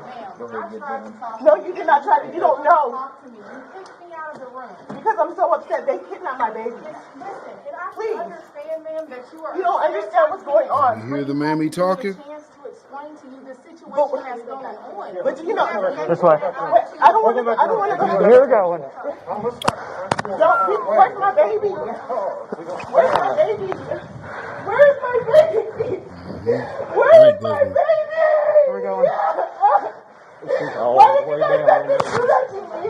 No, you did not try to. You don't know. Talk to me. You kicked me out of the room. Because I'm so upset. They kidnapped my baby. Listen, and I Please. understand, ma'am, that you are. You don't understand what's going on. You hear the mammy talking? Chance to explain to you the situation But- that's going on. But you know, This way. I don't want to go. Here we go. Where's my baby? Where's my baby? Where's my baby? Where's my baby? Where we going? Why did you guys do that to me?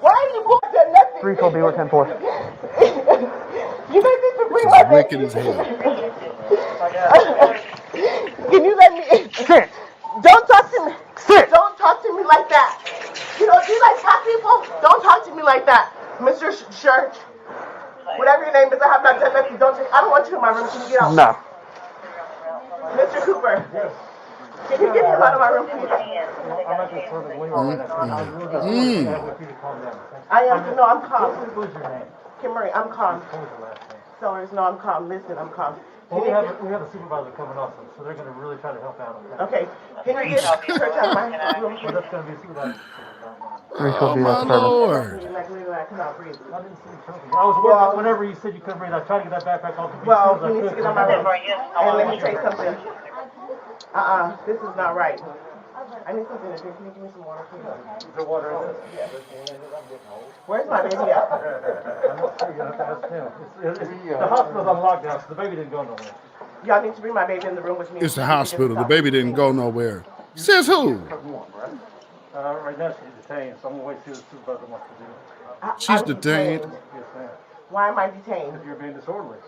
Why you both done nothing? 3-4 B, 10-4. You guys need to bring my baby. Wicked as hell. Can you let me? Sit. Don't talk to me. Sit. Don't talk to me like that. You know, do you like black people? Don't talk to me like that, Mr. Church. Whatever your name is, I have not done nothing. I don't want you in my room. Can you get out? No. Mr. Cooper. Can you get him out of my room, please? I'm at this sort of wing right now. I am. No, I'm calm. What's your name? Kimberly, I'm calm. What was your last name? Sellers, no, I'm calm. Listen, I'm calm. Well, we have a supervisor coming also, so they're going to really try to help out on that. Okay. Can you get church out of my room, Well, please? that's going to be a supervisor. Oh my Lord. I cannot breathe. I didn't see you choking. I was worried whenever you said you couldn't breathe. I tried to get that backpack off of you Well, as soon you need as I to get could. out my room. And let me tell you something. This is not right. I need something to drink. Can you give me some water, please? The water is Where's my baby at? I'm not sure. You have to ask him. The hospital's on lockdown, so the baby didn't go nowhere. Y'all need to bring my baby in the room with me. It's the hospital. The baby didn't go nowhere. Says who? Right now she's detained, so I'm going to wait to see what the supervisor wants to do. She's I'm detained. Yes, ma'am. Why am I detained? You're being disorderly.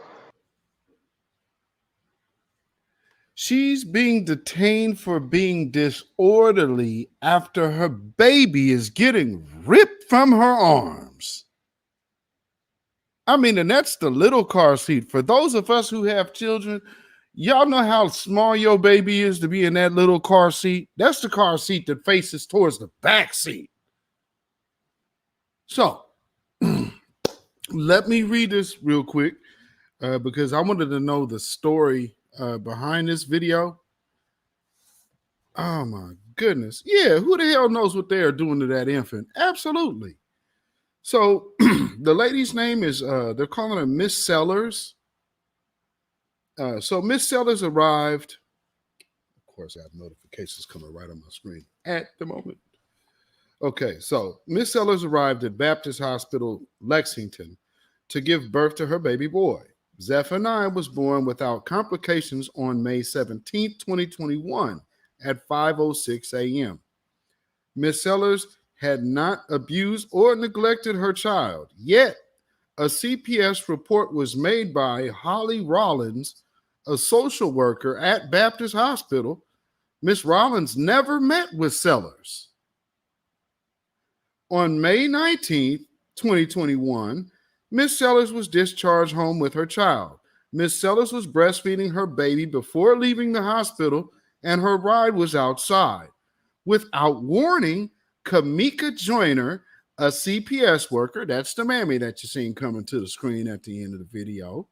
She's being detained for being disorderly after her baby is getting ripped from her arms. I mean, and that's the little car seat. For those of us who have children, y'all know how small your baby is to be in that little car seat. That's the car seat that faces towards the back seat. So let me read this real quick because I wanted to know the story behind this video. Oh my goodness. Yeah, who the hell knows what they are doing to that infant? Absolutely. So the lady's name is, they're calling her Miss Sellers. So Miss Sellers arrived. Of course, I have notifications coming right on my screen at the moment. Okay, so Miss Sellers arrived at Baptist Hospital, Lexington, to give birth to her baby boy. Zephaniah was born without complications on May 17, 2021 at 5:06 a.m. Miss Sellers had not abused or neglected her child, yet a CPS report was made by Holly Rollins, a social worker at Baptist Hospital. Miss Rollins never met with Sellers. On May 19th, 2021, Miss Sellers was discharged home with her child. Miss Sellers was breastfeeding her baby before leaving the hospital, and her ride was outside. Without warning, Kamika Joyner, a CPS worker, that's the mammy that you're seeing coming to the screen at the end of the video,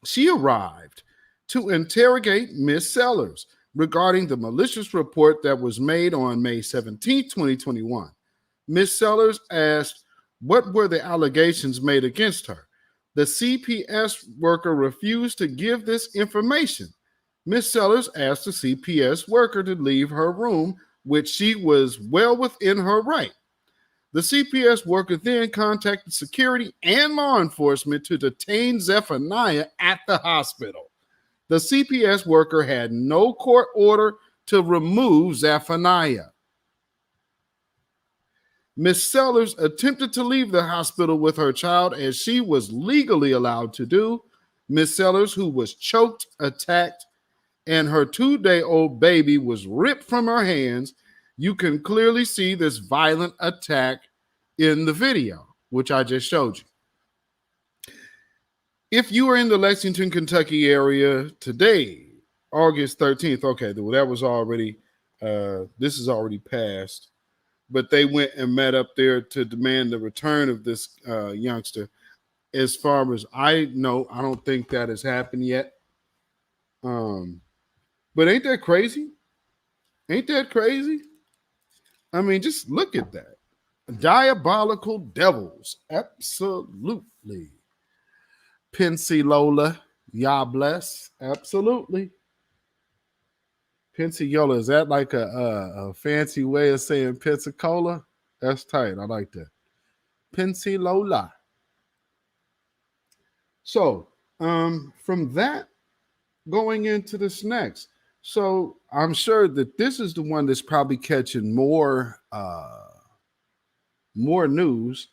she arrived to interrogate Miss Sellers regarding the malicious report that was made on May 17, 2021. Miss Sellers asked what were the allegations made against her. The CPS worker refused to give this information. Miss Sellers asked the CPS worker to leave her room, which she was well within her right. The CPS worker then contacted security and law enforcement to detain Zephaniah at the hospital. The CPS worker had no court order to remove Zephaniah. Miss Sellers attempted to leave the hospital with her child, as she was legally allowed to do. Miss Sellers, who was choked, attacked, and her 2-day-old baby was ripped from her hands. You can clearly see this violent attack in the video, which I just showed you. If you are in the Lexington, Kentucky area today, August 13th, okay, well, that was already, this is already passed, but they went and met up there to demand the return of this youngster. As far as I know, I don't think that has happened yet. But ain't that crazy? Ain't that crazy? I mean, just look at that. Diabolical devils. Absolutely. Pensacola, Yah bless. Absolutely. Pensacola, is that like a fancy way of saying Pensacola? That's tight. I like that. Pensacola. So, from that, going into this next. So, I'm sure that this is the one that's probably catching more news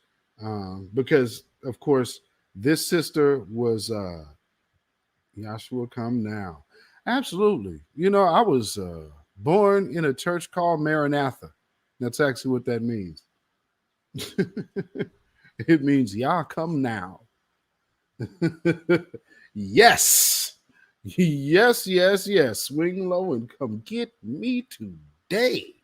because, of course, this sister was Yahshua come now. Absolutely. You know, I was born in a church called Maranatha. That's actually what that means. It means Yah come now. Yes. Yes, yes, yes. Swing low and come get me today.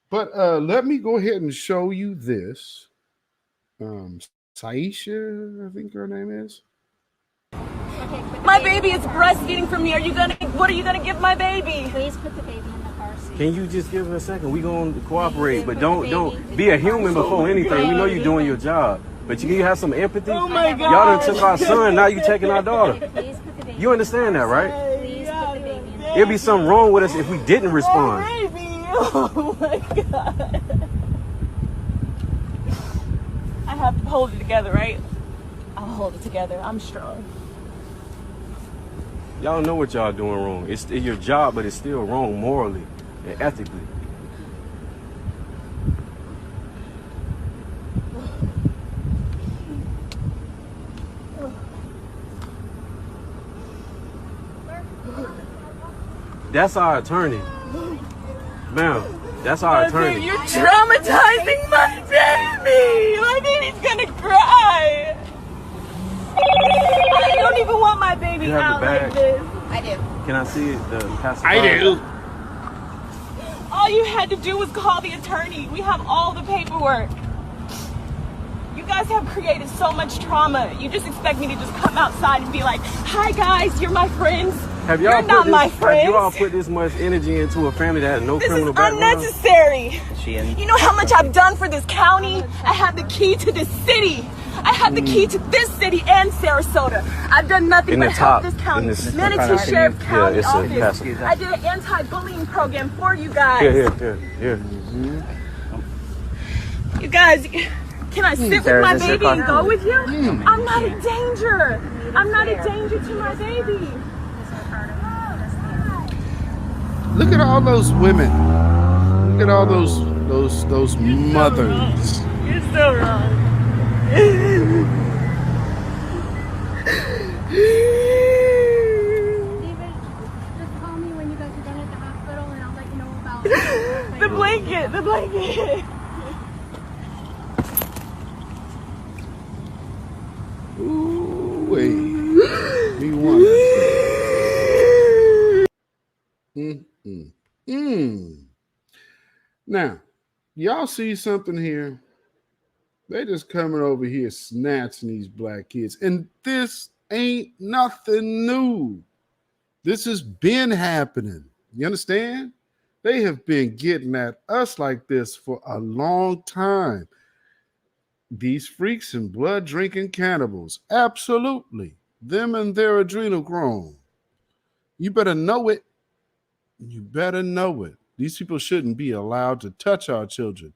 But let me go ahead and show you this. Saisha, I think her name is. My baby is breastfeeding from me. What are you gonna give my baby? Please put the baby in the car seat. Can you just give her a second? We gonna cooperate, but don't be a human before anything. We know you're doing your job, but you have some empathy. Oh my God! Y'all done took our son. Now you taking our daughter. Please put the baby. You understand that, right? Please put the baby in the It'd be something wrong with us if we didn't respond. Oh my God! I have to hold it together, right? I'll hold it together. I'm strong. Y'all know what y'all doing wrong. It's your job, but it's still wrong morally and ethically. That's our attorney. Ma'am, that's our attorney. You're traumatizing my baby! My baby's gonna cry! I don't even want my baby You have out the bag? like this. I do. Can I see it? The pacifier? I do. All you had to do was call the attorney. We have all the paperwork. You guys have created so much trauma. You just expect me to just come outside and be like, hi guys, you're my friends. Have y'all You're not my friends. Have you all put this much energy into a family that has no This criminal is background? unnecessary. You know how much I've done for this county? I have the key to this city. I have the key to this city and Sarasota. I've done nothing In but the help top, this county. in this- Manatee Sheriff County it's a Office. pacifier. I did an anti-bullying program for you guys. Here. You guys, can I sit with my baby and go with you? I'm not a danger. I'm not a danger to my baby. Look at all those women. Look at all those mothers. You're so wrong. David, just call me when you guys are done at the hospital and I'll let you know about The The blanket. Ooh, wait. We want that. Now, y'all see something here? They just coming over here snatching these black kids. And this ain't nothing new. This has been happening. You understand? They have been getting at us like this for a long time. These freaks and blood drinking cannibals. Absolutely. Them and their adrenal grown. You better know it. You better know it. These people shouldn't be allowed to touch our children.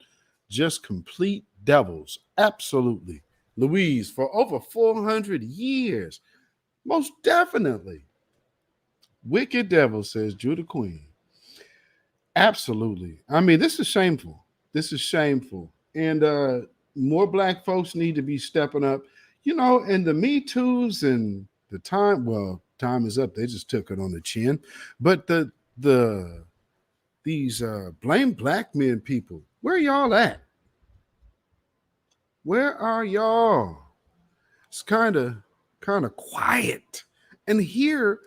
Just complete devils. Absolutely. Louise, for over 400 years. Most definitely. Wicked devil, says Judah Queen. Absolutely. I mean, this is shameful. This is shameful. And more black folks need to be stepping up. You know, and the Me Too's and the time, well, time is up. They just took it on the chin. But these blame black men people, where y'all at? Where are y'all? It's kind of quiet. And here,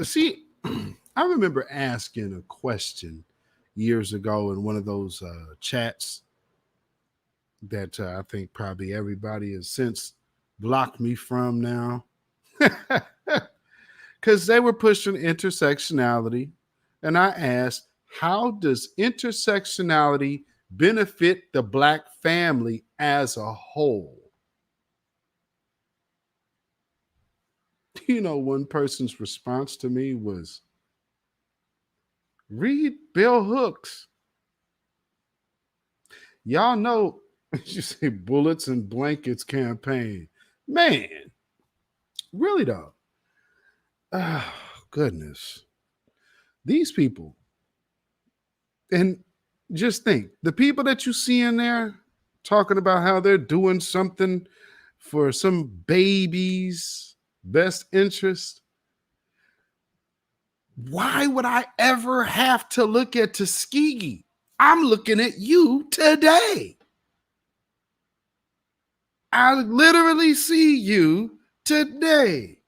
see, I remember asking a question years ago in one of those chats that I think probably everybody has since blocked me from now. Because they were pushing intersectionality. And I asked, how does intersectionality benefit the black family as a whole? You know, one person's response to me was, read Bell Hooks. Y'all know, you say bullets and blankets campaign. Man, really though. Oh, goodness. These people, and just think, the people that you see in there talking about how they're doing something for some baby's best interest. Why would I ever have to look at Tuskegee? I'm looking at you today. I literally see you today,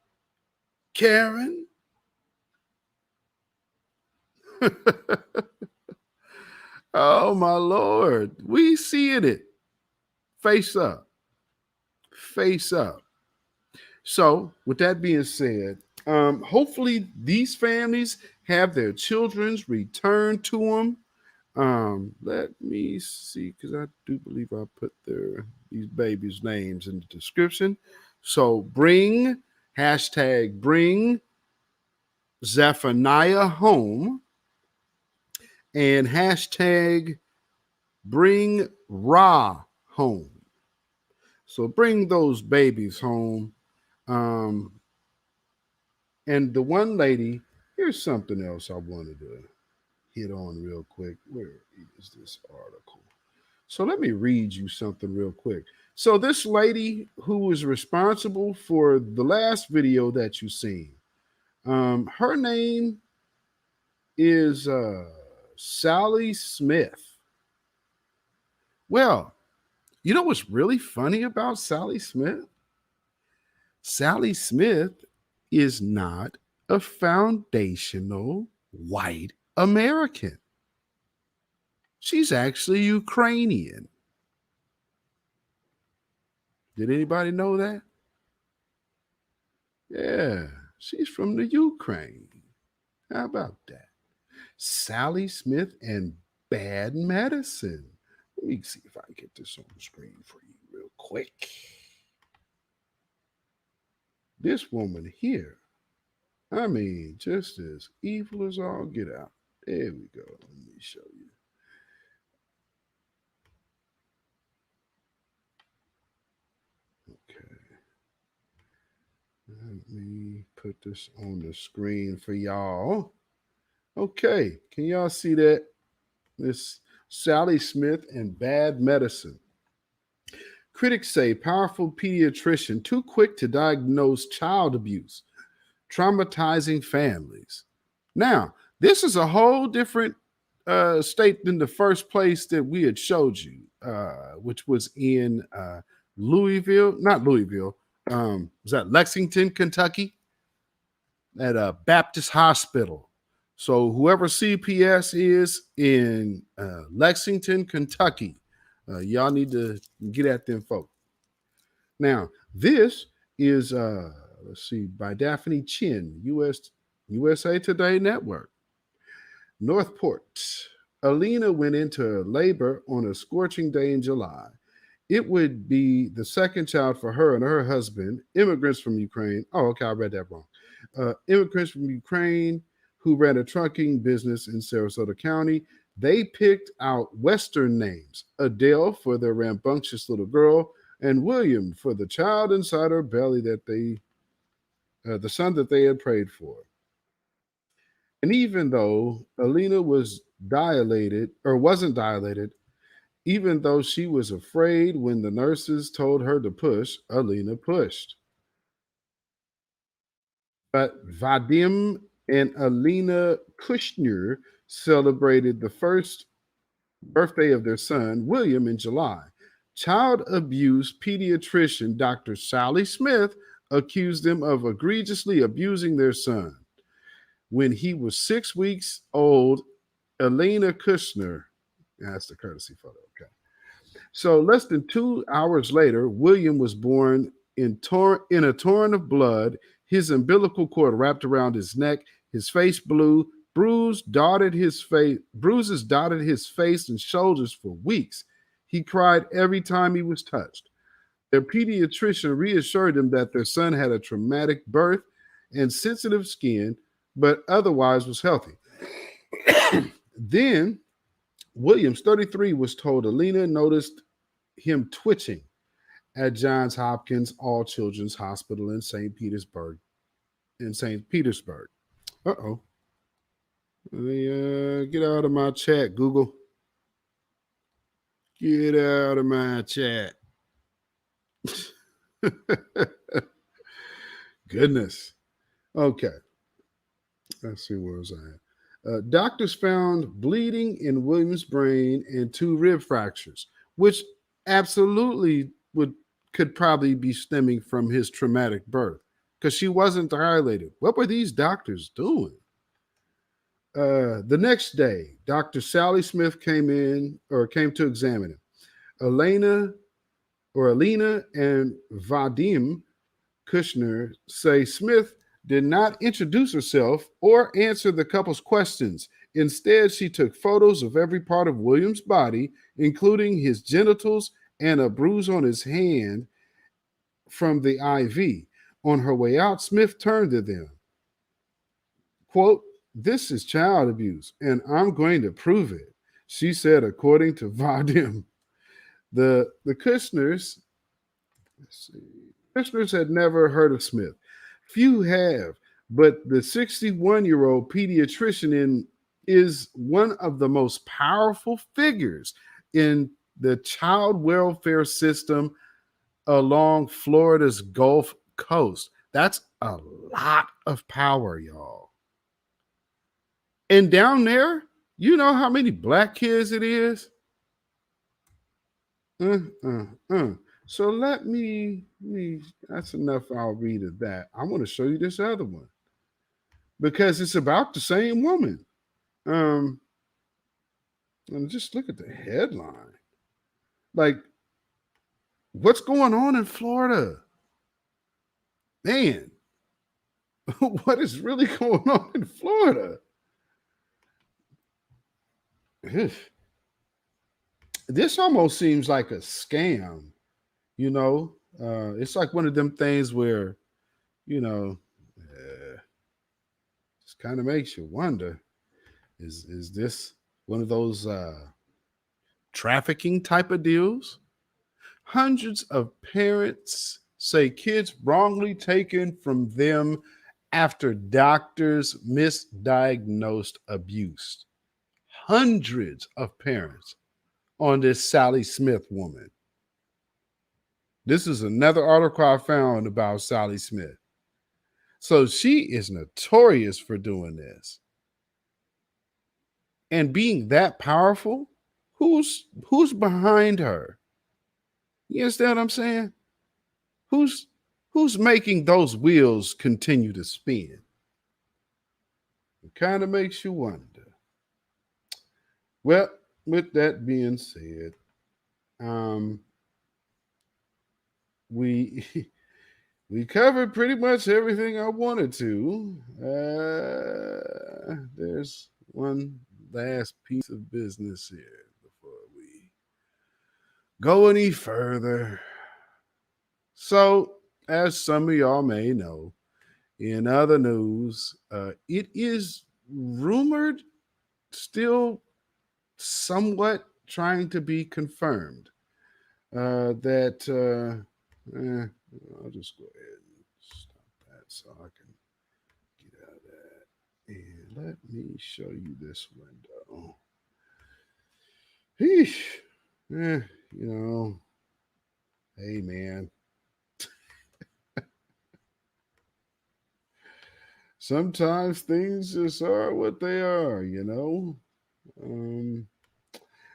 Karen. Oh, my Lord. We seeing it. Face up. Face up. So, with that being said, hopefully these families have their children's returned to them. Let me see, because I do believe I put these babies' names in the description. So bring Zephaniah home and bring Ra home. So bring those babies home. And the one lady, here's something else I wanted to hit on real quick. Where is this article? So let me read you something real quick. So this lady who was responsible for the last video that you seen, her name is Sally Smith. Well, you know what's really funny about Sally Smith? Sally Smith is not a foundational white American. She's actually Ukrainian. Did anybody know that? Yeah, she's from the Ukraine. How about that? Sally Smith and Bad Medicine. Let me see if I can get this on the screen for you real quick. This woman here, I mean, just as evil as all get out. There we go. Let me show you. Okay. Let me put this on the screen for y'all. Okay. Can y'all see that? This Sally Smith and Bad Medicine. Critics say powerful pediatrician too quick to diagnose child abuse, traumatizing families. Now, this is a whole different state in the first place that we had showed you, which was in Louisville, not Louisville, was that Lexington, Kentucky, at a Baptist hospital. So whoever CPS is in Lexington, Kentucky, y'all need to get at them folks. Now, this is, let's see, by Daphne Chin, USA Today Network. Northport. Alina went into labor on a scorching day in July. It would be the second child for her and her husband, immigrants from Ukraine. Oh, okay, I read that wrong. Immigrants from Ukraine who ran a trucking business in Sarasota County. They picked out Western names, Adele for their rambunctious little girl, and William for the child inside her belly that the son that they had prayed for. And even though Alina wasn't dilated, even though she was afraid when the nurses told her to push, Alina pushed. But Vadim and Alina Kushner celebrated the first birthday of their son, William, in July. Child abuse pediatrician Dr. Sally Smith accused them of egregiously abusing their son. When he was 6 weeks old, Alina Kushner, that's the courtesy photo, okay. So less than 2 hours later, William was born in a torrent of blood, his umbilical cord wrapped around his neck, his face blue, bruises dotted his face and shoulders for weeks. He cried every time he was touched. Their pediatrician reassured him that their son had a traumatic birth and sensitive skin, but otherwise was healthy. Then Williams, 33, was told Alina noticed him twitching at Johns Hopkins All Children's Hospital in St. Petersburg. Uh-oh. Let me get out of my chat, Google. Get out of my chat. Goodness. Okay. Let's see, where was I at? Doctors found bleeding in William's brain and 2 rib fractures, which absolutely could probably be stemming from his traumatic birth because she wasn't dilated. What were these doctors doing? The next day, Dr. Sally Smith came to examine him. Alina and Vadim Kushner say Smith did not introduce herself or answer the couple's questions. Instead, she took photos of every part of William's body, including his genitals and a bruise on his hand from the IV. On her way out, Smith turned to them. Quote, "This is child abuse, and I'm going to prove it," she said, according to Vadim. The Kushners had never heard of Smith. Few have, but the 61-year-old pediatrician is one of the most powerful figures in the child welfare system along Florida's Gulf Coast. That's a lot of power, y'all. And down there, you know how many black kids it is? So let me, that's enough. I'll read of that. I want to show you this other one because it's about the same woman. And just look at the headline. Like, what's going on in Florida? Man, what is really going on in Florida? This almost seems like a scam, you know? It's like one of them things where, you know, just kind of makes you wonder, is this one of those trafficking type of deals? Hundreds of parents say kids wrongly taken from them after doctors misdiagnosed abuse. Hundreds of parents on this Sally Smith woman. This is another article I found about Sally Smith. So she is notorious for doing this. and being that powerful, who's behind her? You understand what I'm saying? Who's making those wheels continue to spin? It kind of makes you wonder. Well, with that being said, we we covered pretty much everything I wanted to. There's one last piece of business here before we go any further. So, as some of y'all may know, in other news, it is rumored, still somewhat trying to be confirmed, that I'll just go ahead and stop that so I can get out of that. And let me show you this window. Heesh. You know, hey man. Sometimes things just are what they are, you know.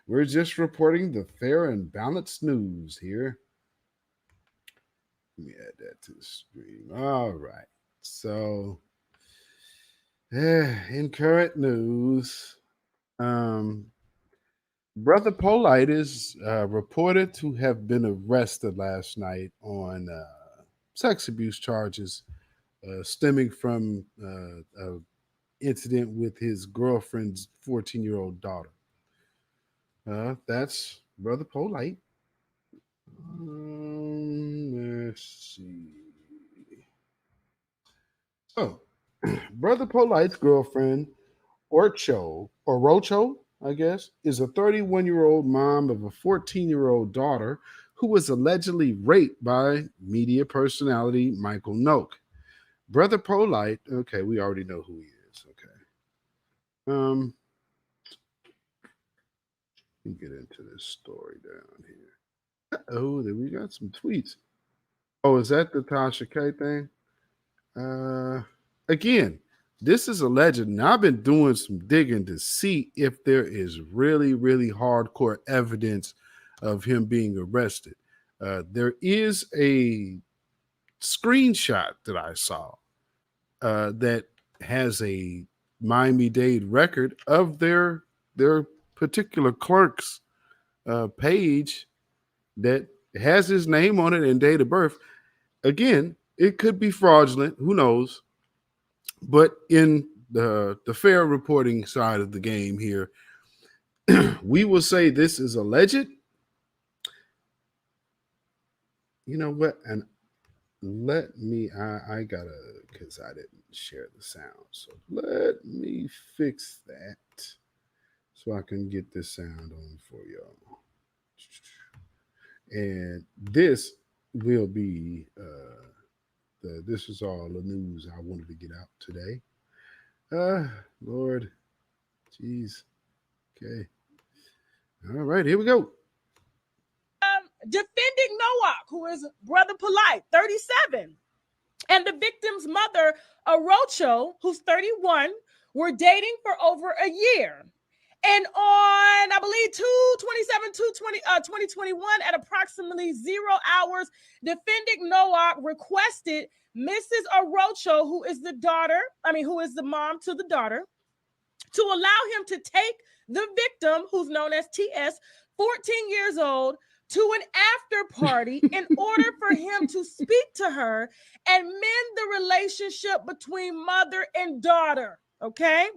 We're just reporting the fair and balanced news here. Let me add that to the stream. All right. So, in current news, Brother Polite is reported to have been arrested last night on sex abuse charges stemming from an incident with his girlfriend's 14-year-old daughter. That's Brother Polite. Let's see. So, Brother Polite's girlfriend, Orocho, I guess, is a 31-year-old mom of a 14-year-old daughter who was allegedly raped by media personality Michael Noak. Brother Polite, okay, we already know who he is. Okay. Let me get into this story down here. Oh, then we got some tweets. Oh, is that the Tasha K thing? Again, this is alleged. And I've been doing some digging to see if there is really, really hardcore evidence of him being arrested. There is a screenshot that I saw that has a Miami-Dade record of their particular clerk's page that has his name on it and date of birth. Again, it could be fraudulent. Who knows? But in the fair reporting side of the game here, we will say this is alleged. You know what? And let me, I gotta, because I didn't share the sound. So let me fix that so I can get this sound on for y'all. And this will be, this is all the news I wanted to get out today. Lord, jeez. Okay. All right, here we go. Defending Noak, who is Brother Polite, 37, and the victim's mother, Orocho, who's 31, were dating for over a year. And on, I believe, 2021, at approximately 0 hours, defending Noak requested Mrs. Orocho, who is the mom to the daughter, to allow him to take the victim, who's known as TS, 14 years old, to an after party in order for him to speak to her and mend the relationship between mother and daughter. Okay?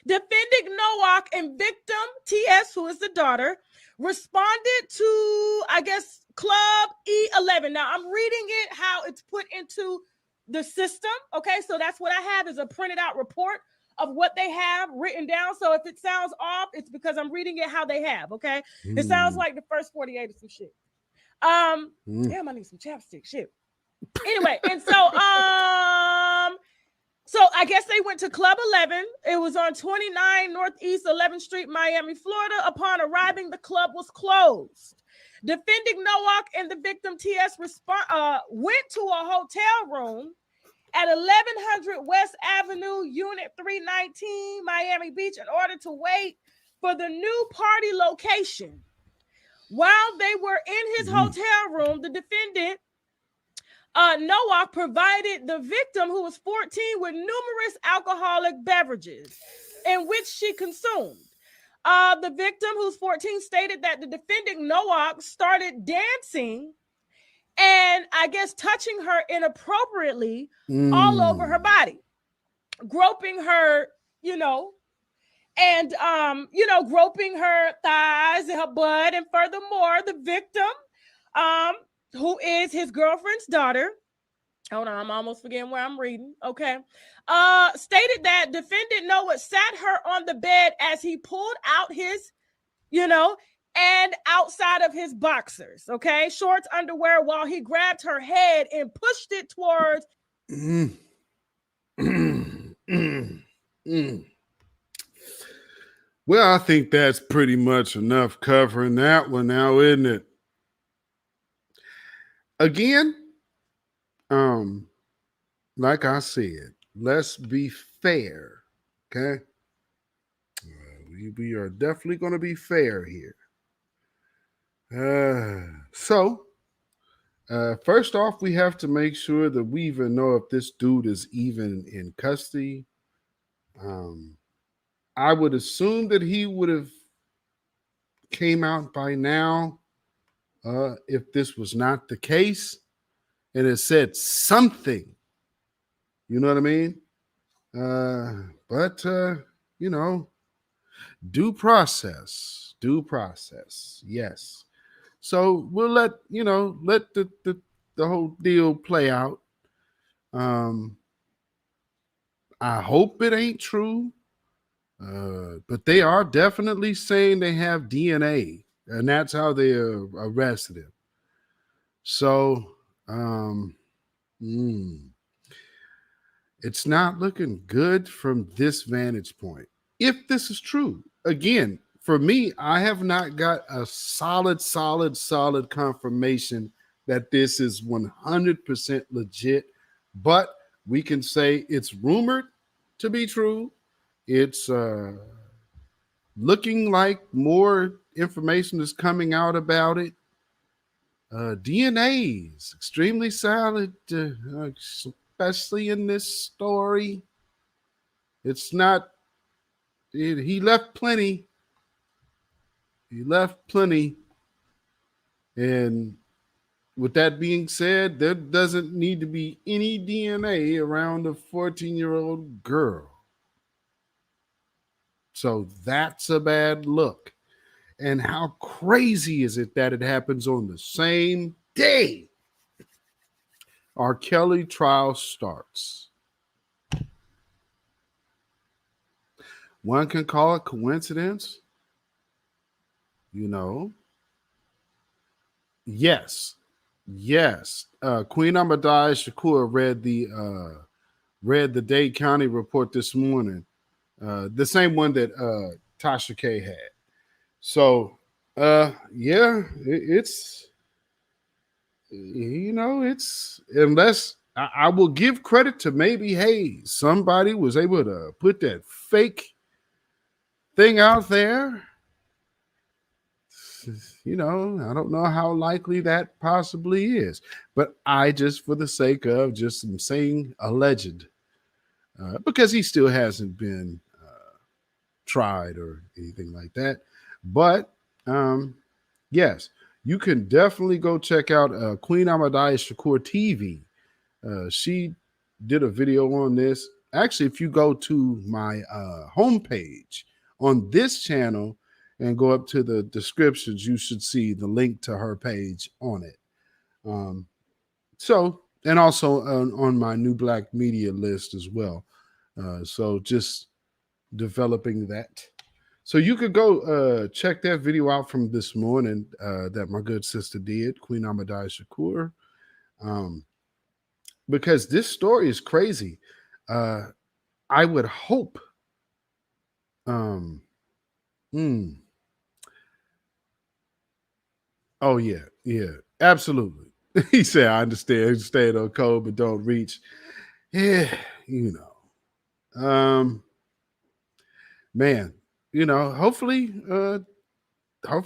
Defending Noak and victim TS, who is the daughter, responded to, I guess, Club E11. Now, I'm reading it how it's put into the system. Okay, so that's what I have, is a printed out report of what they have written down. So if it sounds off, it's because I'm reading it how they have. Okay, It sounds like the first 48 or some shit. Damn, I need some chapstick. Shit. Anyway, and so I guess they went to Club 11. It was on 29 Northeast 11th Street, Miami, Florida. Upon arriving, the club was closed. Defending Noak and the victim TS went to a hotel room at 1100 West Avenue, Unit 319, Miami Beach, in order to wait for the new party location. While they were in his hotel room, the defendant, Noah, provided the victim, who was 14, with numerous alcoholic beverages in which she consumed. The victim, who's 14, stated that the defendant, Noah, started dancing and I guess touching her inappropriately all over her body, groping her, and groping her thighs and her butt. And furthermore, the victim, who is his girlfriend's daughter, hold on, I'm almost forgetting where I'm reading. Okay. Stated that defendant Noah sat her on the bed as he pulled out his, and outside of his boxers, okay, shorts, underwear, while he grabbed her head and pushed it towards. Well, I think that's pretty much enough covering that one now, isn't it? Again, like I said, let's be fair, okay? We are definitely going to be fair here. First off, we have to make sure that we even know if this dude is even in custody. I would assume that he would have came out by now if this was not the case and it said something. You know what I mean? But due process, yes. So we'll let the whole deal play out. I hope it ain't true, but they are definitely saying they have DNA, and that's how they arrested him. So, it's not looking good from this vantage point. If this is true, again, for me, I have not got a solid confirmation that this is 100% legit, but we can say it's rumored to be true. It's looking like more information is coming out about it. DNA is extremely solid, especially in this story. It's not, he left plenty. And with that being said, there doesn't need to be any DNA around a 14-year-old girl. So that's a bad look. And how crazy is it that it happens on the same day R. Kelly trial starts? One can call it coincidence. Yes. Queen Ahmadiyya Shakur read the Dade County report this morning, the same one that Tasha K had. So, it's unless I will give credit to maybe, hey, somebody was able to put that fake thing out there. I don't know how likely that possibly is, but I just, for the sake of just saying alleged, because he still hasn't been tried or anything like that. But yes, you can definitely go check out Queen Ahmadiyya Shakur TV. She did a video on this. Actually, if you go to my homepage on this channel and go up to the descriptions, you should see the link to her page on it. And also on my New Black Media list as well. So just developing that. So you could go check that video out from this morning that my good sister did, Queen Ahmadiyya Shakur. Because this story is crazy. I would hope Oh, yeah, absolutely. He said, I understand, staying on code, but don't reach. Yeah, man, hopefully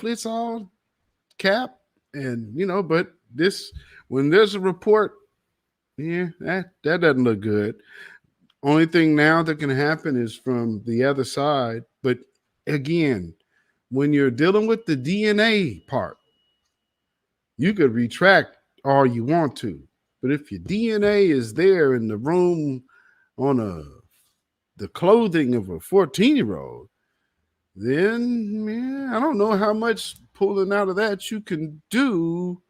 it's all cap, and but when there's a report, that doesn't look good. Only thing now that can happen is from the other side. But again, when you're dealing with the DNA part, you could retract all you want to. But if your DNA is there in the room on the clothing of a 14-year-old, then man, I don't know how much pulling out of that you can do.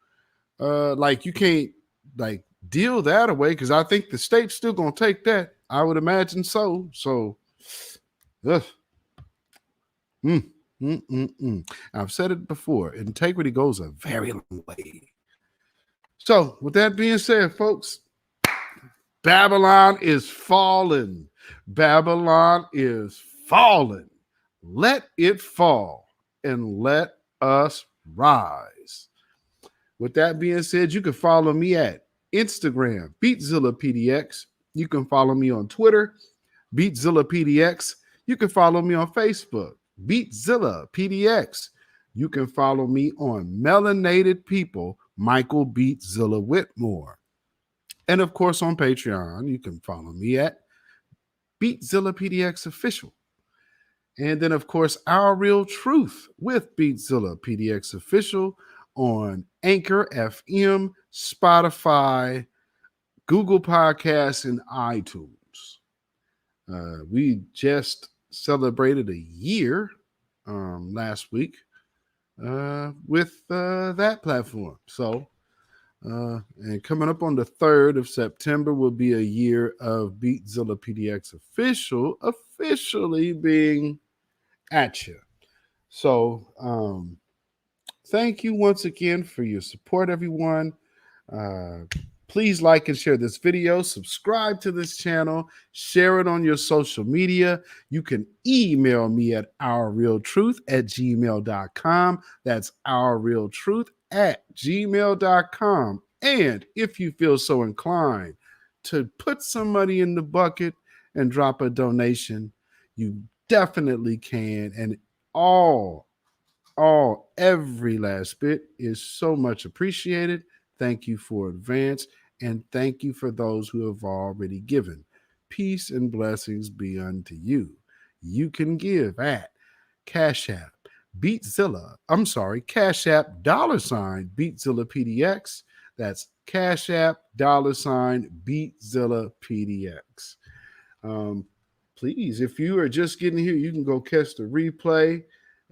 Like you can't like deal that away, because I think the state's still gonna take that. I would imagine so. So I've said it before. Integrity goes a very long way. So with that being said, folks, Babylon is falling. Babylon is falling. Let it fall and let us rise. With that being said, you can follow me at Instagram, beatzillapdx. You can follow me on Twitter, beatzillapdx. You can follow me on Facebook, beatzillapdx. You can follow me on Melanated People, Michael Beatzilla Whitmore. And of course, on Patreon, you can follow me at Beatzillapdx Official. And then, of course, Our Real Truth with Beatzillapdx Official on Anchor FM, Spotify, Google Podcasts, and iTunes. We just celebrated a year last week with that platform. So, and coming up on the 3rd of September will be a year of Beatzillapdx Official officially being at you. So, thank you once again for your support, everyone. Please like and share this video, subscribe to this channel, share it on your social media. You can email me at ourrealtruth@gmail.com. That's ourrealtruth@gmail.com. And if you feel so inclined to put some money in the bucket and drop a donation, you definitely can. And every last bit is so much appreciated. Thank you for advance, and thank you for those who have already given. Peace and blessings be unto you. You can give at CashApp, CashApp $Beatzillapdx. That's CashApp $Beatzillapdx. Please, if you are just getting here, you can go catch the replay.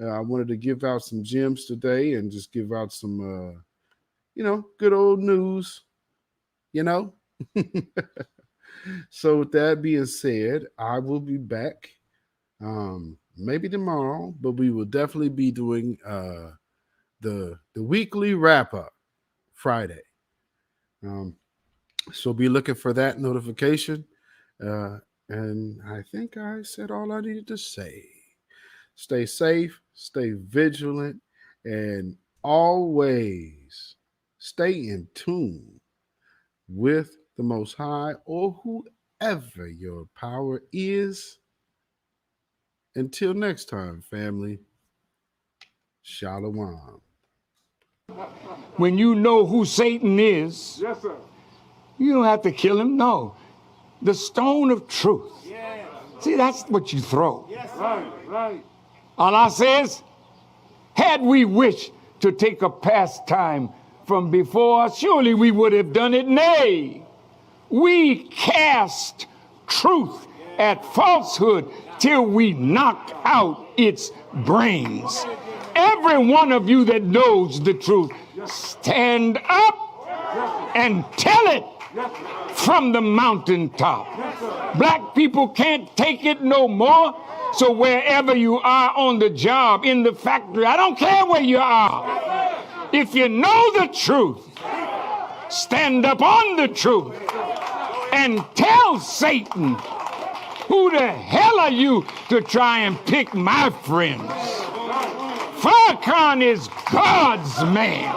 I wanted to give out some gems today and just give out some, good old news, So with that being said, I will be back maybe tomorrow, but we will definitely be doing the weekly wrap-up Friday. So be looking for that notification. And I think I said all I needed to say. Stay safe, stay vigilant, and always stay in tune with the Most High or whoever your power is. Until next time, family, Shalom. When you know who Satan is, yes, sir, you don't have to kill him. No. The stone of truth. Yeah. See, that's what you throw. Yes, right. Allah says, had we wished to take a pastime from before, surely we would have done it. Nay, we cast truth at falsehood till we knocked out its brains. Every one of you that knows the truth, stand up and tell it from the mountaintop. Black people can't take it no more. So wherever you are on the job, in the factory, I don't care where you are. If you know the truth, stand up on the truth and tell Satan, who the hell are you to try and pick my friends? Farrakhan is God's man,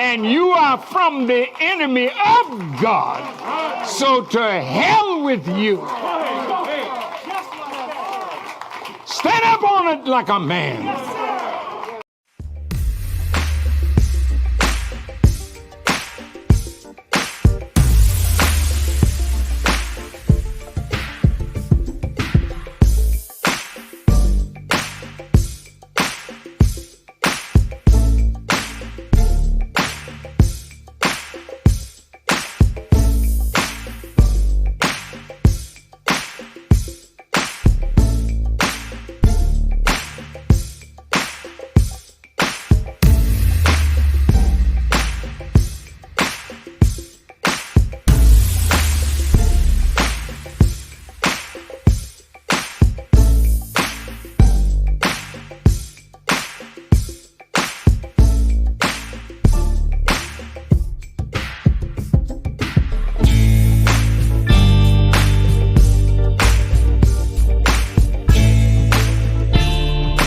and you are from the enemy of God. So to hell with you. Stand up on it like a man.